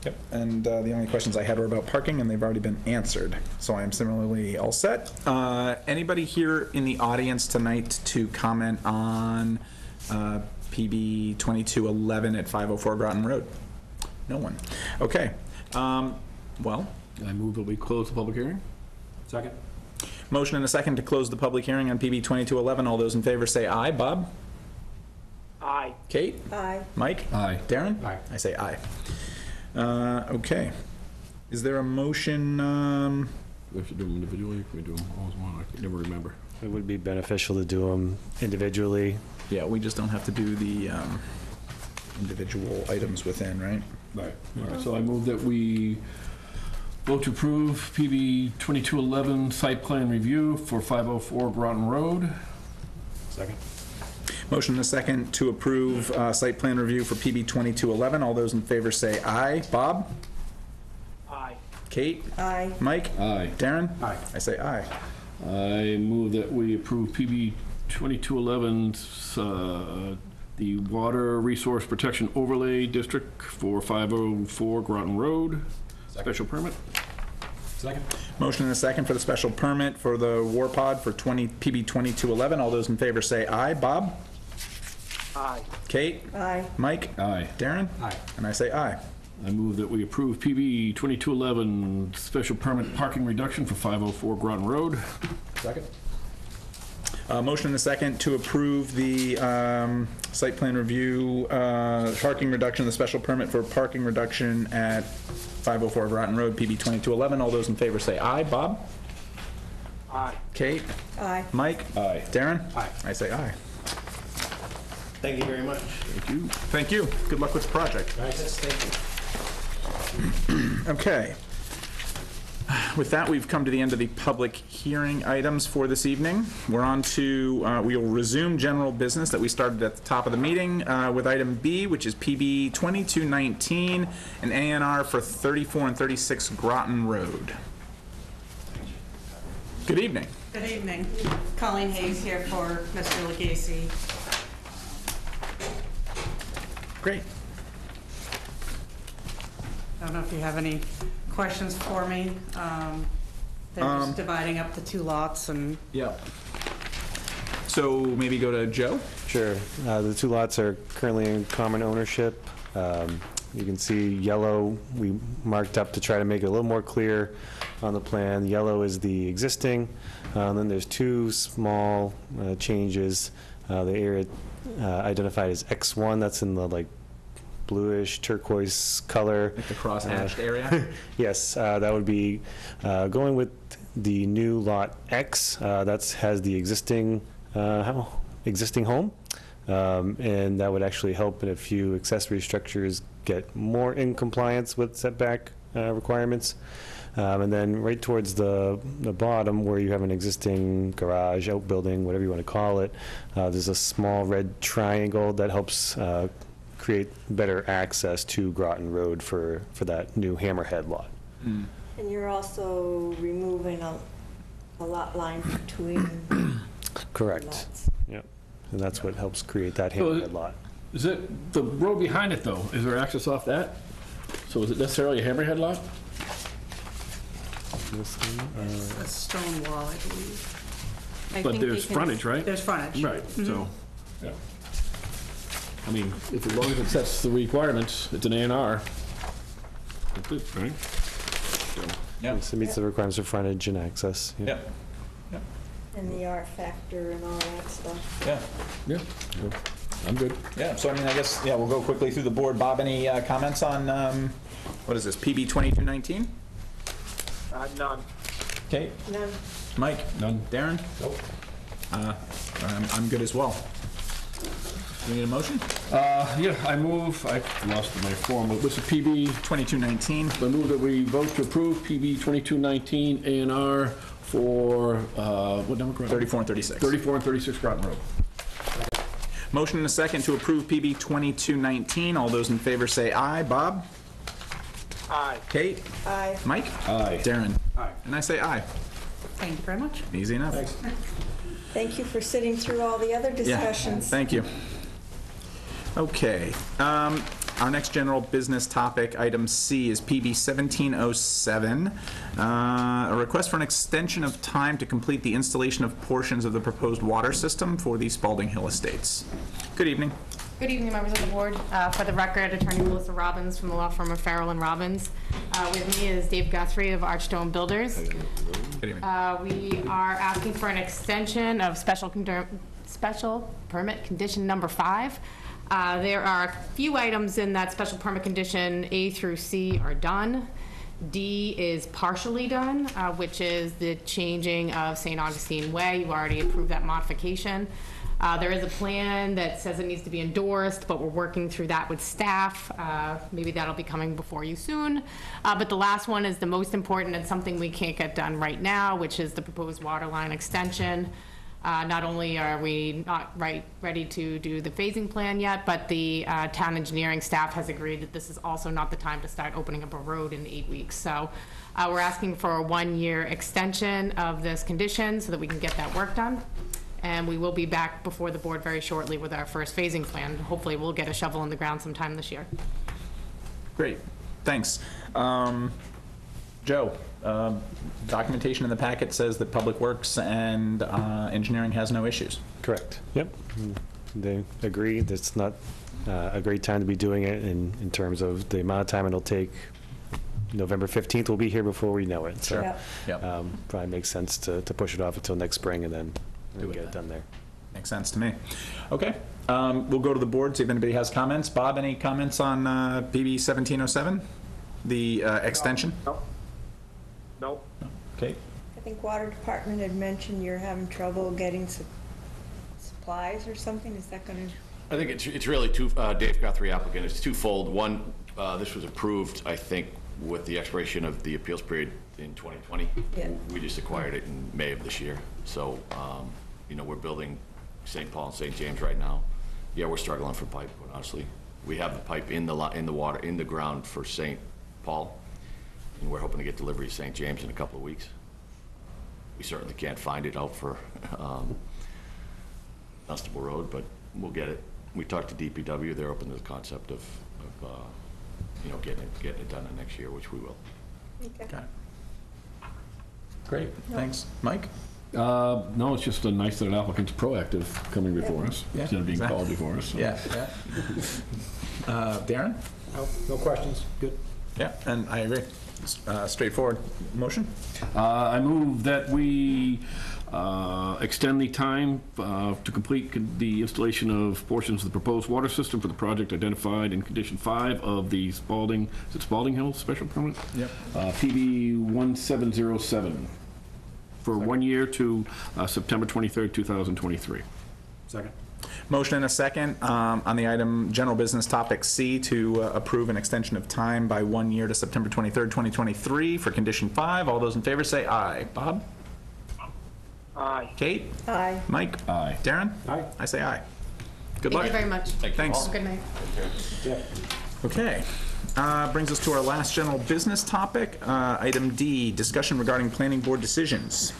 Yep. And the only questions I had were about parking, and they've already been answered. So I am similarly all set. Anybody here in the audience tonight to comment on PB 2211 at 504 Groton Road? No one. Okay. Well, I move that we close the public hearing. Second? motion and a second to close the public hearing on PB 2211. All those in favor say aye. Bob? Aye. Kate? Aye. Mike? Aye. Darren? Aye. I say aye. Okay. Is there a motion? We have to do them individually. Can we do them all as one? I can never remember. It would be beneficial to do them individually. Yeah, we just don't have to do the individual items within, right? Right. All right, so I move that we vote to approve PB 2211 site plan review for 504 Groton Road. Second. Motion and a second to approve site plan review for PB 2211. All those in favor say aye. Bob? Aye. Kate? Aye. Mike? Aye. Darren? Aye. I say aye. I move that we approve PB 2211's the Water Resource Protection Overlay District for 504 Groton Road. Special permit. Second. Motion and a second for the special permit for the war pod for PB 2211. All those in favor say aye. Bob? Aye. Kate? Aye. Mike? Aye. Darren? Aye. And I say aye. I move that we approve PB 2211 special permit parking reduction for 504 Groton Road. Second. Motion and a second to approve the site plan review, parking reduction, the special permit for parking reduction at 504 Groton Road, PB 2211. All those in favor say aye. Bob? Aye. Kate? Aye. Mike? Aye. Darren? Aye. I say aye. Thank you very much. Thank you. Thank you. Good luck with the project. Nice, thank you. Okay. With that, we've come to the end of the public hearing items for this evening. We're on to, we will resume general business that we started at the top of the meeting with item B, which is PB 2219, an A&R for 34 and 36 Groton Road. Good evening. Good evening. Colleen Hayes here for Mr. Legacy. Great. I don't know if you have any questions for me. They're just dividing up the two lots and... Yeah. So maybe go to Joe? Sure. The two lots are currently in common ownership. You can see yellow, we marked up to try to make it a little more clear on the plan. Yellow is the existing, and then there's two small changes. The area identified as X1, that's in the like bluish turquoise color. Like the cross-hatched area? Yes, that would be going with the new lot X. That has the existing home, and that would actually help in a few accessory structures get more in compliance with setback requirements. And then right towards the bottom, where you have an existing garage, outbuilding, whatever you want to call it, there's a small red triangle that helps create better access to Groton Road for that new Hammerhead lot. Mm. And you're also removing a lot line between Correct. lots. Yep. And that's what helps create that So Hammerhead lot. Is it the road behind it, though? Is there access off that? So is it necessarily a hammerhead lot? This one, It's a stone wall, I believe. I But think there's you can- frontage, right? There's frontage. Right, so, yeah. I mean, if as long as it sets the requirements, it's an A&R. That's it, right? So, Yeah. Yes, it meets the requirements of frontage and access. Yeah. Yep. And the R factor and all that stuff. Yeah. yeah, so, I'm good. Yeah, so I mean, I guess, yeah, we'll go quickly through the board. Bob, any comments on, what is this, PB 2219? None. Kate? None. Mike? None. Darren? Nope. I'm good as well. Do you need a motion? Yeah, I lost my form, what's the PB? 2219. I move that we vote to approve PB 2219 A&R for, what number? 34 and 36. 34 and 36 Groton Road. Motion and a second to approve PB 2219. All those in favor say aye. Bob? Aye. Kate? Aye. Mike? Aye. Darren? Aye. And I say aye. Thank you very much. Easy enough. Thanks. Thank you for sitting through all the other Yeah, discussions. thank you. Okay, our next general business topic, item C, is PB 1707, a request for an extension of time to complete the installation of portions of the proposed water system for the Spalding Hill Estates. Good evening. Good evening, members of the board. For the record, Attorney Melissa Robbins from the law firm of Farrell and Robbins. With me is Dave Guthrie of Archstone Builders. Good evening. We are asking for an extension of special permit condition number 5. There are a few items in that special permit condition A through C are done. D is partially done, which is the changing of St. Augustine Way. You already approved that modification. There is a plan that says it needs to be endorsed, but we're working through that with staff. Maybe that'll be coming before you soon. But the last one is the most important and something we can't get done right now, which is the proposed water line extension. Not only are we not ready to do the phasing plan yet, but the town engineering staff has agreed that this is also not the time to start opening up a road in 8 weeks. So we're asking for a 1-year extension of this condition so that we can get that work done. And we will be back before the board very shortly with our first phasing plan. Hopefully we'll get a shovel in the ground sometime this year. Great, thanks. Joe, documentation in the packet says that Public Works and engineering has no issues. Correct. Yep. They agree. It's not a great time to be doing it in terms of the amount of time it'll take. November 15th, we'll be here before we know it. So Yep. Yep. probably makes sense to push it off until next spring and then and get it done there. Makes sense to me. Okay, we'll go to the board, see if anybody has comments. Bob, any comments on PB 1707, the extension? No. Okay. I think Water Department had mentioned you're having trouble getting supplies or something. Is that going to? I think it's really two, Dave Guthrie applicant, it's twofold. One, this was approved, I think, with the expiration of the appeals period in 2020. Yeah. We just acquired it in May of this year. So, you know, we're building St. Paul and St. James right now. Yeah, we're struggling for pipe, quite honestly. We have the pipe in the water, in the ground for St. Paul, and we're hoping to get delivery to St. James in a couple of weeks. We certainly can't find it out for Dunstable Road, but we'll get it. We talked to DPW, they're open to the concept of you know, getting it done in next year, which we will. Okay. Great, thanks. Mike? No, it's just nice that an applicant's proactive coming before us, Yeah, instead of being exactly. called before us. So. Yeah. Darren? No questions, good. Yeah, and I agree. Straightforward motion? I move that we extend the time to complete the installation of portions of the proposed water system for the project identified in condition 5 of the Spalding, is it Spalding Hill special permit? Yep. PB 1707 for 1 year to September 23rd, 2023. Second. Motion and a second on the item general business topic C to approve an extension of time by 1 year to September 23rd, 2023 for condition 5. All those in favor say aye. Bob? Aye. Kate? Aye. Mike? Aye. Darren? Aye. I say aye. Good Thank luck. you very much. Thanks. Good night. Yeah. Okay. Brings us to our last general business topic, item D, discussion regarding planning board decisions.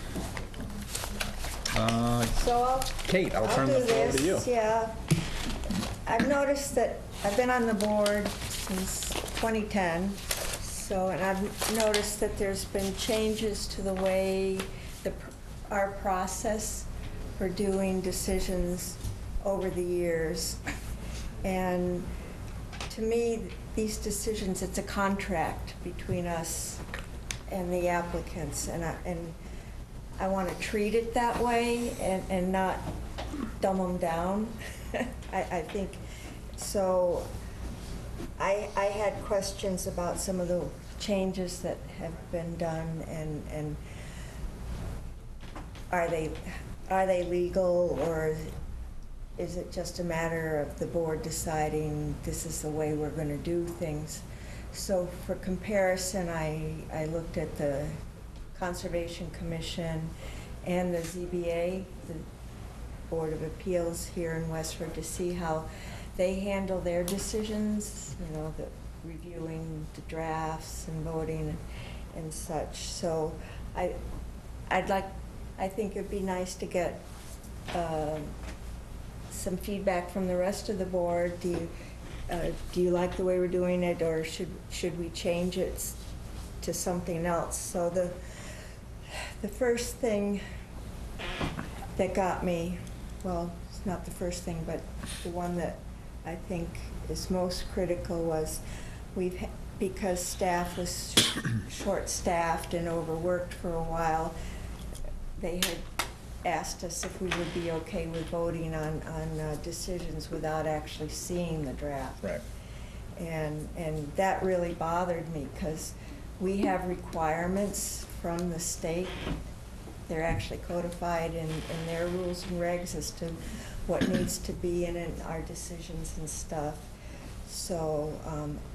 So Kate, I'll I'll turn the do floor to you. this, yeah. I've noticed that I've been on the board since 2010, and I've noticed that there's been changes to the way our process for doing decisions over the years. And to me, these decisions, it's a contract between us and the applicants, and I want to treat it that way and not dumb them down. I think, so I had questions about some of the changes that have been done, and are they legal, or is it just a matter of the board deciding this is the way we're going to do things? So for comparison, I looked at the Conservation Commission and the ZBA, the Board of Appeals here in Westford, to see how they handle their decisions, you know, the reviewing the drafts and voting and such. So I think it'd be nice to get some feedback from the rest of the board. Do you like the way we're doing it, or should we change it to something else? So the first thing that got me, well, it's not the first thing, but the one that I think is most critical was because staff was short-staffed and overworked for a while, they had asked us if we would be okay with voting on decisions without actually seeing the draft. Right. And that really bothered me, because we have requirements from the state. They're actually codified in their rules and regs as to what needs to be in our decisions and stuff. So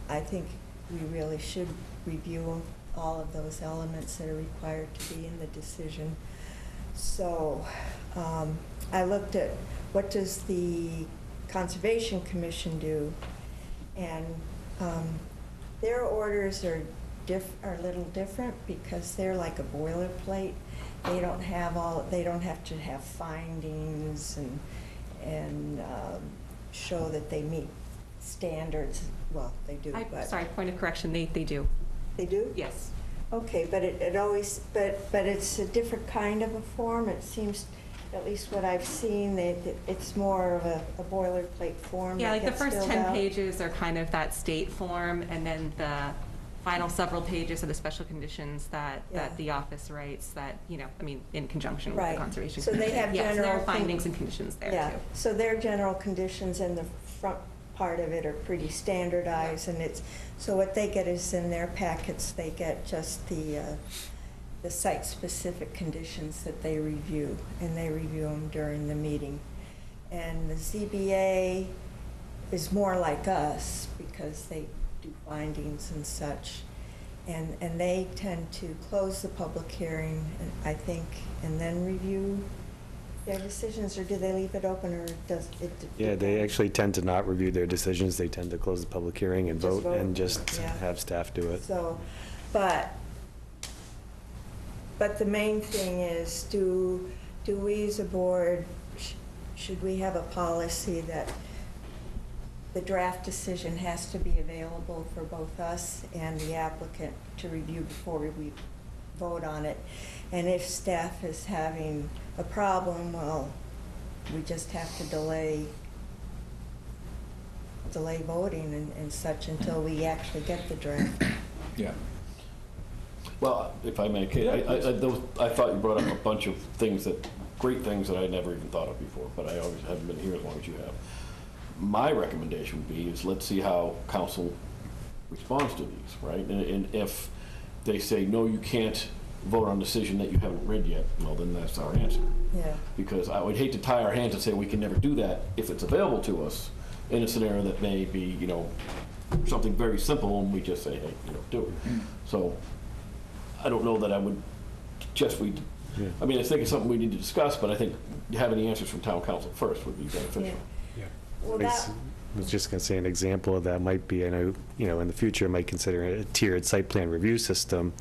I think we really should review all of those elements that are required to be in the decision. So I looked at what does the Conservation Commission do, and their orders are a little different, because they're like a boilerplate. They don't have to have findings and show that they meet standards. Well, they do, but. Sorry, point of correction, they do. They do? Yes. Okay, but it always, but it's a different kind of a form. It seems, at least what I've seen, it's more of a boilerplate form. Yeah, that like the gets first filled 10 out. pages are kind of that state form, and then final several pages of the special conditions that Yeah. the office writes that, I mean, in conjunction with Right. the Conservation So they Commission. have Yes, there are general findings and conditions there, Yeah, too. so their general conditions in the front part of it are pretty standardized, and so what they get is in their packets, they get just the site-specific conditions that they review, and they review them during the meeting. And the ZBA is more like us, because they do findings and such, and they tend to close the public hearing, I think, and then review their decisions, or do they leave it open, or does it? Yeah, they actually tend to not review their decisions. They tend to close the public hearing and Just vote, and vote, just yeah. have staff do it. So, but the main thing is, do we as a board, should we have a policy that the draft decision has to be available for both us and the applicant to review before we vote on it? And if staff is having a problem, well, we just have to delay voting and such until we actually get the draft. Yeah. Well, if I may, Kate, I thought you brought up a bunch of things great things that I never even thought of before, but I always haven't been here as long as you have. My recommendation would be is let's see how council responds to these, right? And if they say, no, you can't vote on a decision that you haven't read yet, well, then that's our answer. Yeah. Because I would hate to tie our hands and say we can never do that if it's available to us in a scenario that may be, something very simple, and we just say, hey, do it. So I don't know that I would suggest we, I mean, I think it's something we need to discuss, but I think having the answers from town council first would be beneficial. Yeah. Well, I was just going to say an example of that might be, I know, in the future, might consider a tiered site plan review system.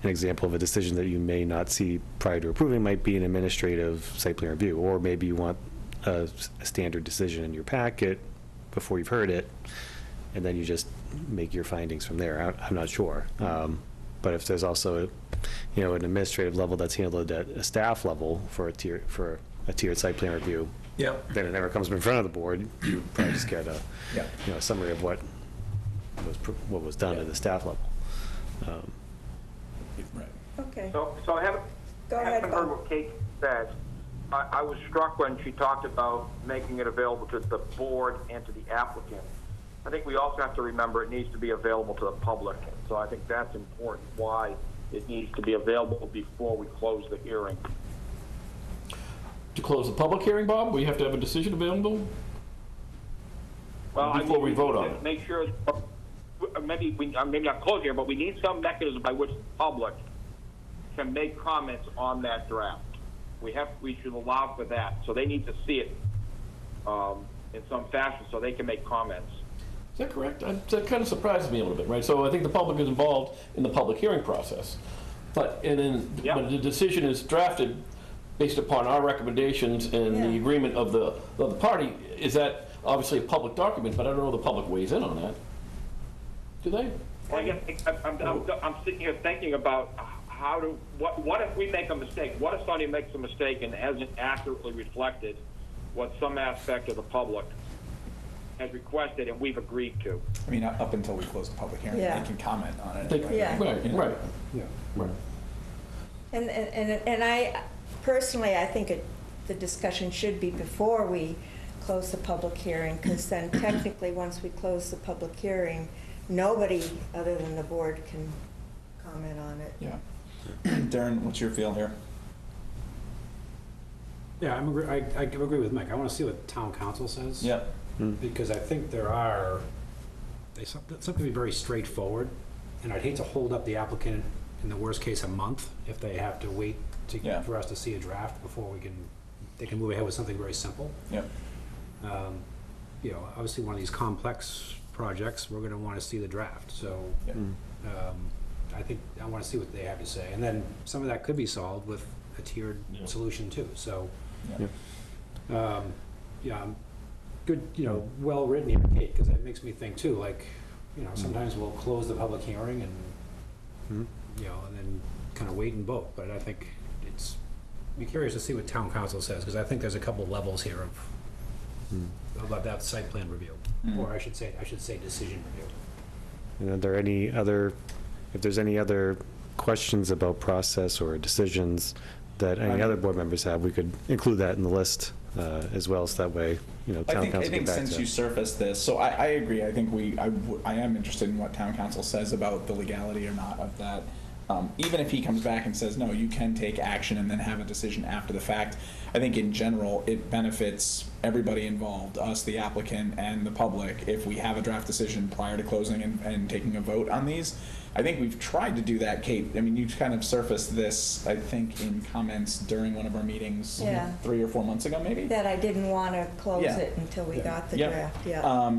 An example of a decision that you may not see prior to approving might be an administrative site plan review, or maybe you want a standard decision in your packet before you've heard it, and then you just make your findings from there. I'm not sure. But if there's also, an administrative level that's handled at a staff level for a tiered site plan review, then it never comes in front of the board. You probably just get a summary of what was done at the staff level. Right. Okay. So I haven't heard what Kate said. I was struck when she talked about making it available to the board and to the applicant. I think we also have to remember it needs to be available to the public. So I think that's important, why it needs to be available before we close the hearing. To close the public hearing, Bob, we have to have a decision available? Well, before we vote on it. Make sure, maybe not close here, but we need some mechanism by which the public can make comments on that draft. We should allow for that. So they need to see it in some fashion so they can make comments. Is that correct? That kind of surprises me a little bit, right? So I think the public is involved in the public hearing process. But when the decision is drafted based upon our recommendations and the agreement of the party, is that obviously a public document, but I don't know if the public weighs in on that. Do they? Well, I guess I'm sitting here thinking about what if we make a mistake? What if somebody makes a mistake and hasn't accurately reflected what some aspect of the public has requested and we've agreed to? I mean, up until we close the public hearing, they can comment on it. Right. And I, personally, I think the discussion should be before we close the public hearing, because then technically, once we close the public hearing, nobody other than the board can comment on it. Yeah. Darren, what's your feel here? Yeah, I agree with Mike. I want to see what town council says. Yep. Because I think they something to be very straightforward, and I'd hate to hold up the applicant in the worst case a month if they have to wait for us to see a draft before they can move ahead with something very simple. Yep. Obviously one of these complex projects, we're going to want to see the draft. So I want to see what they have to say, and then some of that could be solved with a tiered solution too. So, good, well written here, Kate, because that makes me think too. Like, sometimes we'll close the public hearing and and then kind of wait and vote. But I think be curious to see what town council says, because I think there's a couple levels here about that site plan review, or I should say decision review. And are there any other, if there's any other questions about process or decisions that any other board members have, we could include that in the list as well, so that way, you know, town council I think get back since to you it. surfaced this, so I agree. I think I am interested in what town council says about the legality or not of that. Even if he comes back and says, no, you can take action and then have a decision after the fact, I think in general, it benefits everybody involved, us, the applicant, and the public, if we have a draft decision prior to closing and taking a vote on these. I think we've tried to do that, Kate. I mean, you kind of surfaced this, I think, in comments during one of our meetings 3 or 4 months ago, maybe? That I didn't want to close Yeah. it until we got the Yeah. draft, yeah.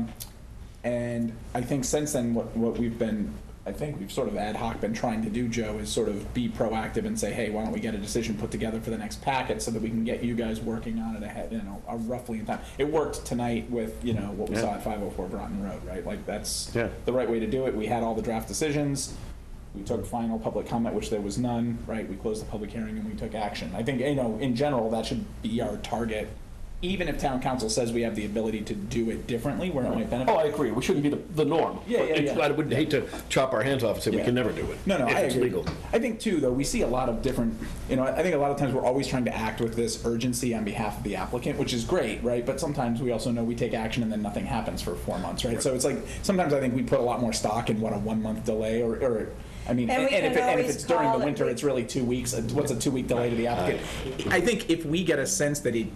And I think since then, what we've been, I think we've sort of ad hoc been trying to do, Joe, is sort of be proactive and say, hey, why don't we get a decision put together for the next packet so that we can get you guys working on it ahead, you know, roughly in time. It worked tonight with, you know, what we saw at 504 Groton Road, right? Like, that's the right way to do it. We had all the draft decisions. We took final public comment, which there was none, right? We closed the public hearing and we took action. I think, you know, in general, that should be our target. Even if town council says we have the ability to do it differently, where it might benefit. Oh, I agree. We shouldn't be the norm. I would hate to chop our hands off and say we can never do it. No, if I it's agree. legal. I think too, though, we see a lot of different, you know, I think a lot of times we're always trying to act with this urgency on behalf of the applicant, which is great, right? But sometimes we also know we take action and then nothing happens for 4 months, right? So it's like, sometimes I think we put a lot more stock in what a 1 month delay or I mean, And if it's during the winter, it's really 2 weeks. What's a 2 week delay to the applicant? I think if we get a sense that it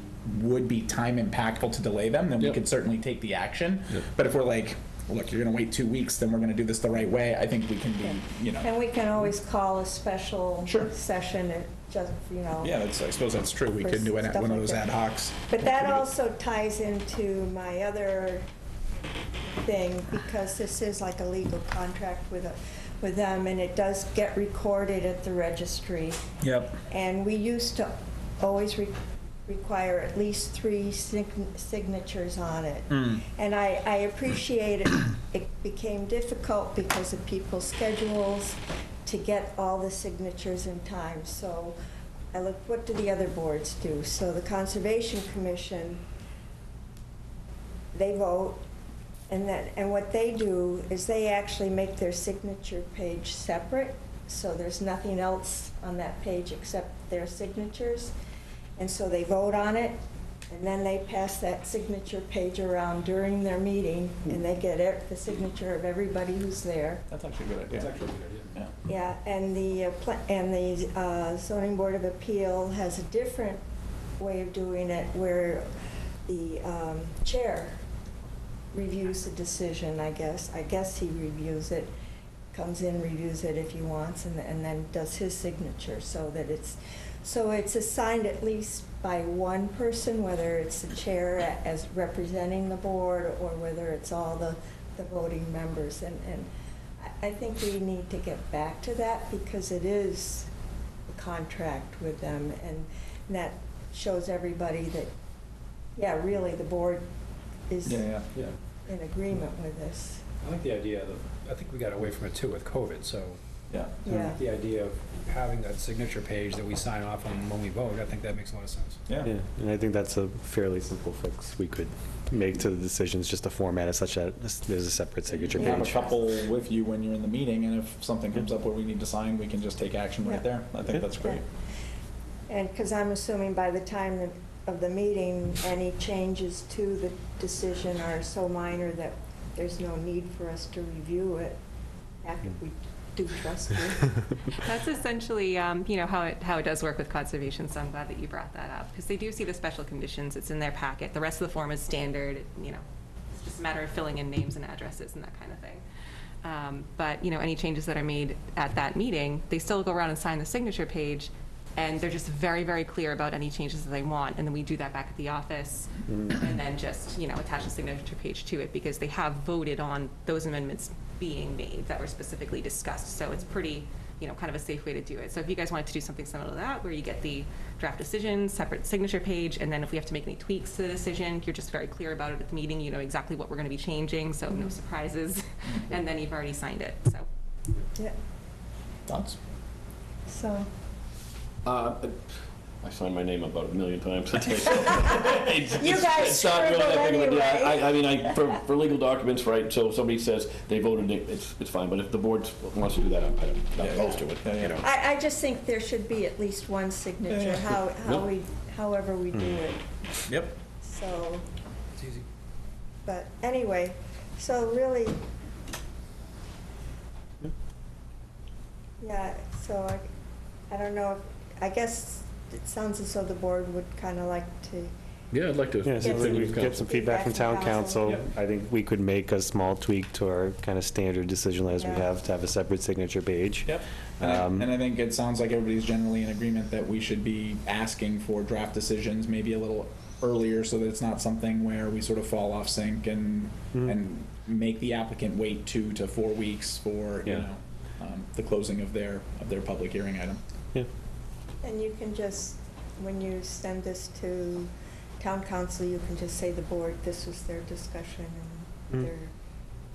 would be time impactful to delay them, then we could certainly take the action. But if we're like, look, you're going to wait 2 weeks, then we're going to do this the right way, I think we can be, you know. And we can always call a special session and just, you know. Yeah, I suppose that's true. We could do one of those ad hocs. But that also ties into my other thing, because this is like a legal contract with them, and it does get recorded at the registry. Yep. And we used to always require at least 3 signatures on it. And I appreciate it. It became difficult because of people's schedules to get all the signatures in time. So I looked, what do the other boards do? So the Conservation Commission, they vote, and what they do is they actually make their signature page separate, so there's nothing else on that page except their signatures. And so they vote on it, and then they pass that signature page around during their meeting, and they get the signature of everybody who's there. That's actually a good idea. That's actually a good idea. Yeah, and the Zoning Board of Appeal has a different way of doing it, where the chair reviews the decision, I guess. I guess he reviews it, comes in, reviews it if he wants, and then does his signature, so that it's assigned at least by one person, whether it's the chair as representing the board or whether it's all the voting members. And I think we need to get back to that, because it is a contract with them, and that shows everybody that, yeah, really the board is in agreement with this. I like the idea of, I think we got away from it too with COVID, so. Yeah. The idea of having that signature page that we sign off on when we vote, I think that makes a lot of sense. Yeah, and I think that's a fairly simple fix we could make to the decisions, just to format it such that there's a separate signature Have a page. couple with you when you're in the meeting, and if something comes up where we need to sign, we can just take action right there. I think that's great. And because I'm assuming by the time of the meeting, any changes to the decision are so minor that there's no need for us to review it after we do trust you. That's essentially, you know, how it does work with conservation, so I'm glad that you brought that up, because they do see the special conditions. It's in their packet. The rest of the form is standard. You know, it's just a matter of filling in names and addresses and that kind of thing. But, you know, any changes that are made at that meeting, they still go around and sign the signature page, and they're just very, very clear about any changes that they want, and then we do that back at the office, and then just, you know, attach the signature page to it, because they have voted on those amendments being made that were specifically discussed. So it's pretty, you know, kind of a safe way to do it. So if you guys wanted to do something similar to that, where you get the draft decision, separate signature page, and then if we have to make any tweaks to the decision, you're just very clear about it at the meeting. You know exactly what we're going to be changing, so no surprises, and then you've already signed it. So. Yeah. Thoughts? So. I signed my name about 1 million times a day. You guys It's not really scribble that big of a deal. anyway. I mean, for legal documents, right, so if somebody says they voted it, it's fine, but if the board wants to do that, I'm not opposed to it, you know. I just think there should be at least one signature, however we do it. Yep. So, It's easy. but anyway, so really, yeah, so I don't know, I guess it sounds as though the board would kind of like to, Yeah, I'd like to. Yeah, so Get we some- get some feedback from town council. Yep. I think we could make a small tweak to our kind of standard decision as we Yeah. have to have a separate signature page. Yep. And I think it sounds like everybody's generally in agreement that we should be asking for draft decisions maybe a little earlier so that it's not something where we sort of fall off sync and make the applicant wait 2 to 4 weeks for, you Yeah. know, the closing of their public hearing item. Yeah. and you can just, when you send this to town council, you can just say the board, this was their discussion and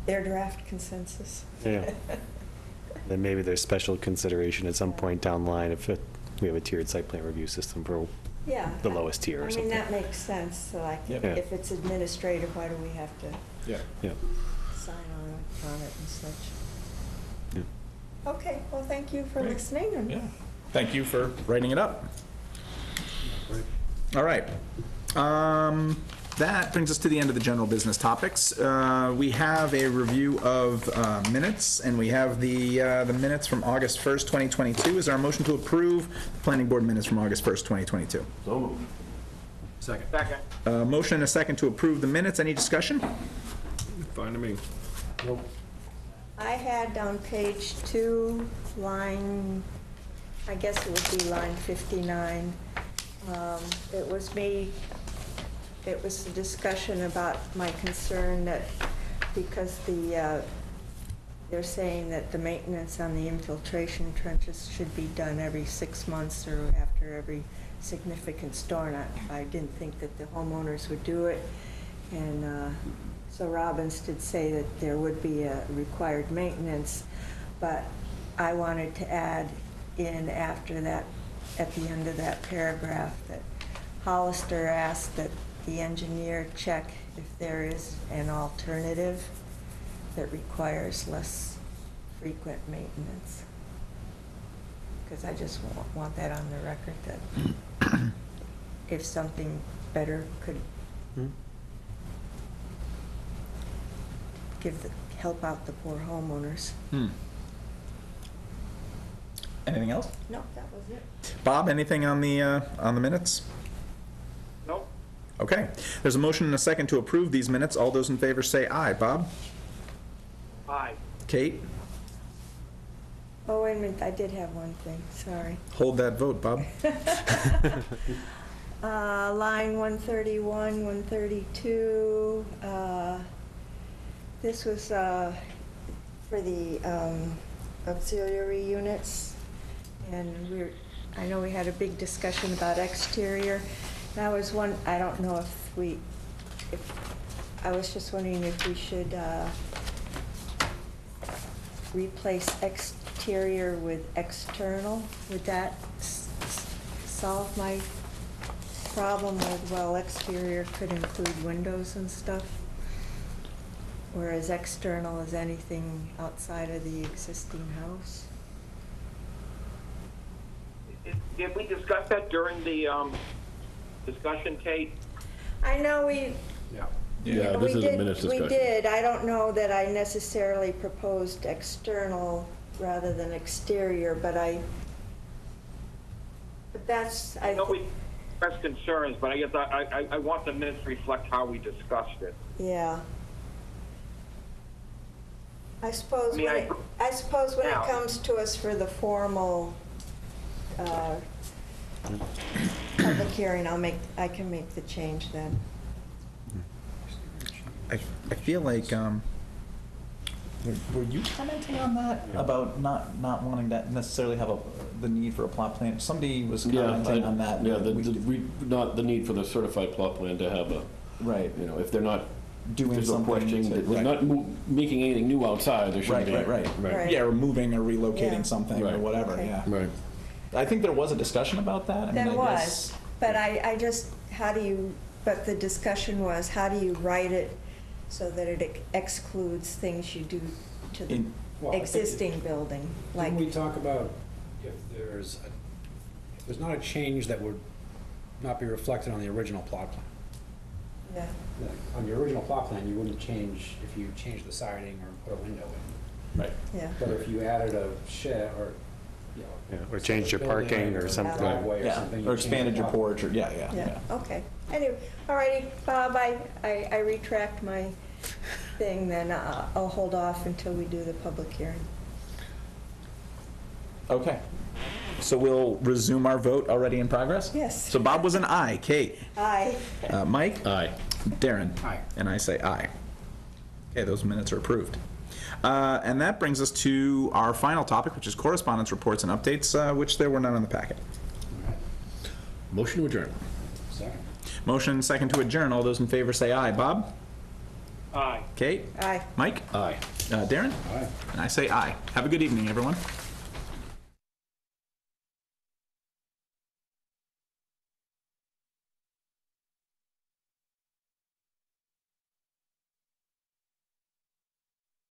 their draft consensus. Yeah. Then maybe there's special consideration at some point down the line if we have a tiered site plan review system for Yeah. the lowest tier or I mean, something. that makes sense, so like, Yep. if it's administrative, why do we have to Yeah. Yeah. sign on it and such? Yeah. Okay, well, thank you for Great. listening, and Yeah. Thank you for writing it up. All right. That brings us to the end of the general business topics. We have a review of minutes, and we have the minutes from August 1st, 2022. Is there a motion to approve the planning board minutes from August 1st, 2022? So moved. Second. Second. Motion and a second to approve the minutes. Any discussion? Fine to me. I had on page 2, line, I guess it would be line 59. It was me, it was a discussion about my concern that because they're saying that the maintenance on the infiltration trenches should be done every 6 months or after every significant storm. I didn't think that the homeowners would do it. And so Robbins did say that there would be a required maintenance, but I wanted to add in after that, at the end of that paragraph, that Hollister asked that the engineer check if there is an alternative that requires less frequent maintenance. Because I just want that on the record, that if something better could help out the poor homeowners. Anything else? No, that was it. Bob, anything on the minutes? Nope. Okay. There's a motion and a second to approve these minutes. All those in favor say aye. Bob? Aye. Kate? Oh, wait a minute, I did have one thing, sorry. Hold that vote, Bob. Line 131, 132, this was for the auxiliary units, and I know we had a big discussion about exterior. And I don't know I was just wondering if we should replace exterior with external. Would that solve my problem with, well, exterior could include windows and stuff, whereas external is anything outside of the existing house? Did we discuss that during the discussion, Kate? I know Yeah, this is a minutes discussion. We did. I don't know that I necessarily proposed external rather than exterior, but that's, I know we expressed concerns, but I guess I want the minutes to reflect how we discussed it. yeah. I suppose I mean, when it now- comes to us for the formal public hearing, I can make the change then. I feel like, were you commenting on that? About not wanting to necessarily have the need for a plot plan? Somebody was commenting on that. Yeah, not the need for the certified plot plan to have a, Right. you know, if they're not Doing there's no something. question that we're Right. not making anything new outside, there shouldn't be. Right. Right. Yeah, or moving or relocating Yeah. something or Right. whatever, Okay. yeah. Right. I think there was a discussion about that. I mean, There I was, guess- but I just, but the discussion was, how do you write it so that it excludes things you do to the Well, I think- existing building? Like, Didn't we talk about if there's not a change that would not be reflected on the original plot plan? yeah, On the original plot plan, you wouldn't change if you changed the siding or put a window in. Right. yeah. But if you added a shed or, you know. Yeah, or changed your parking or something. Driveway or Yeah, something. or you change expanded the your plot. porch, or, yeah, yeah, Yeah, yeah. okay. Anyway, all righty, Bob, I retract my thing, then I'll hold off until we do the public hearing. Okay. So we'll resume our vote already in progress? Yes. So Bob was an aye. Kate? Aye. Mike? Aye. Darren? Aye. And I say aye. Okay, those minutes are approved. And that brings us to our final topic, which is correspondence reports and updates, which there were none in the packet. All right. Motion to adjourn. Second. Motion second to adjourn. All those in favor say aye. Bob? Aye. Kate? Aye. Mike? Aye. Darren? Aye. And I say aye. Have a good evening, everyone.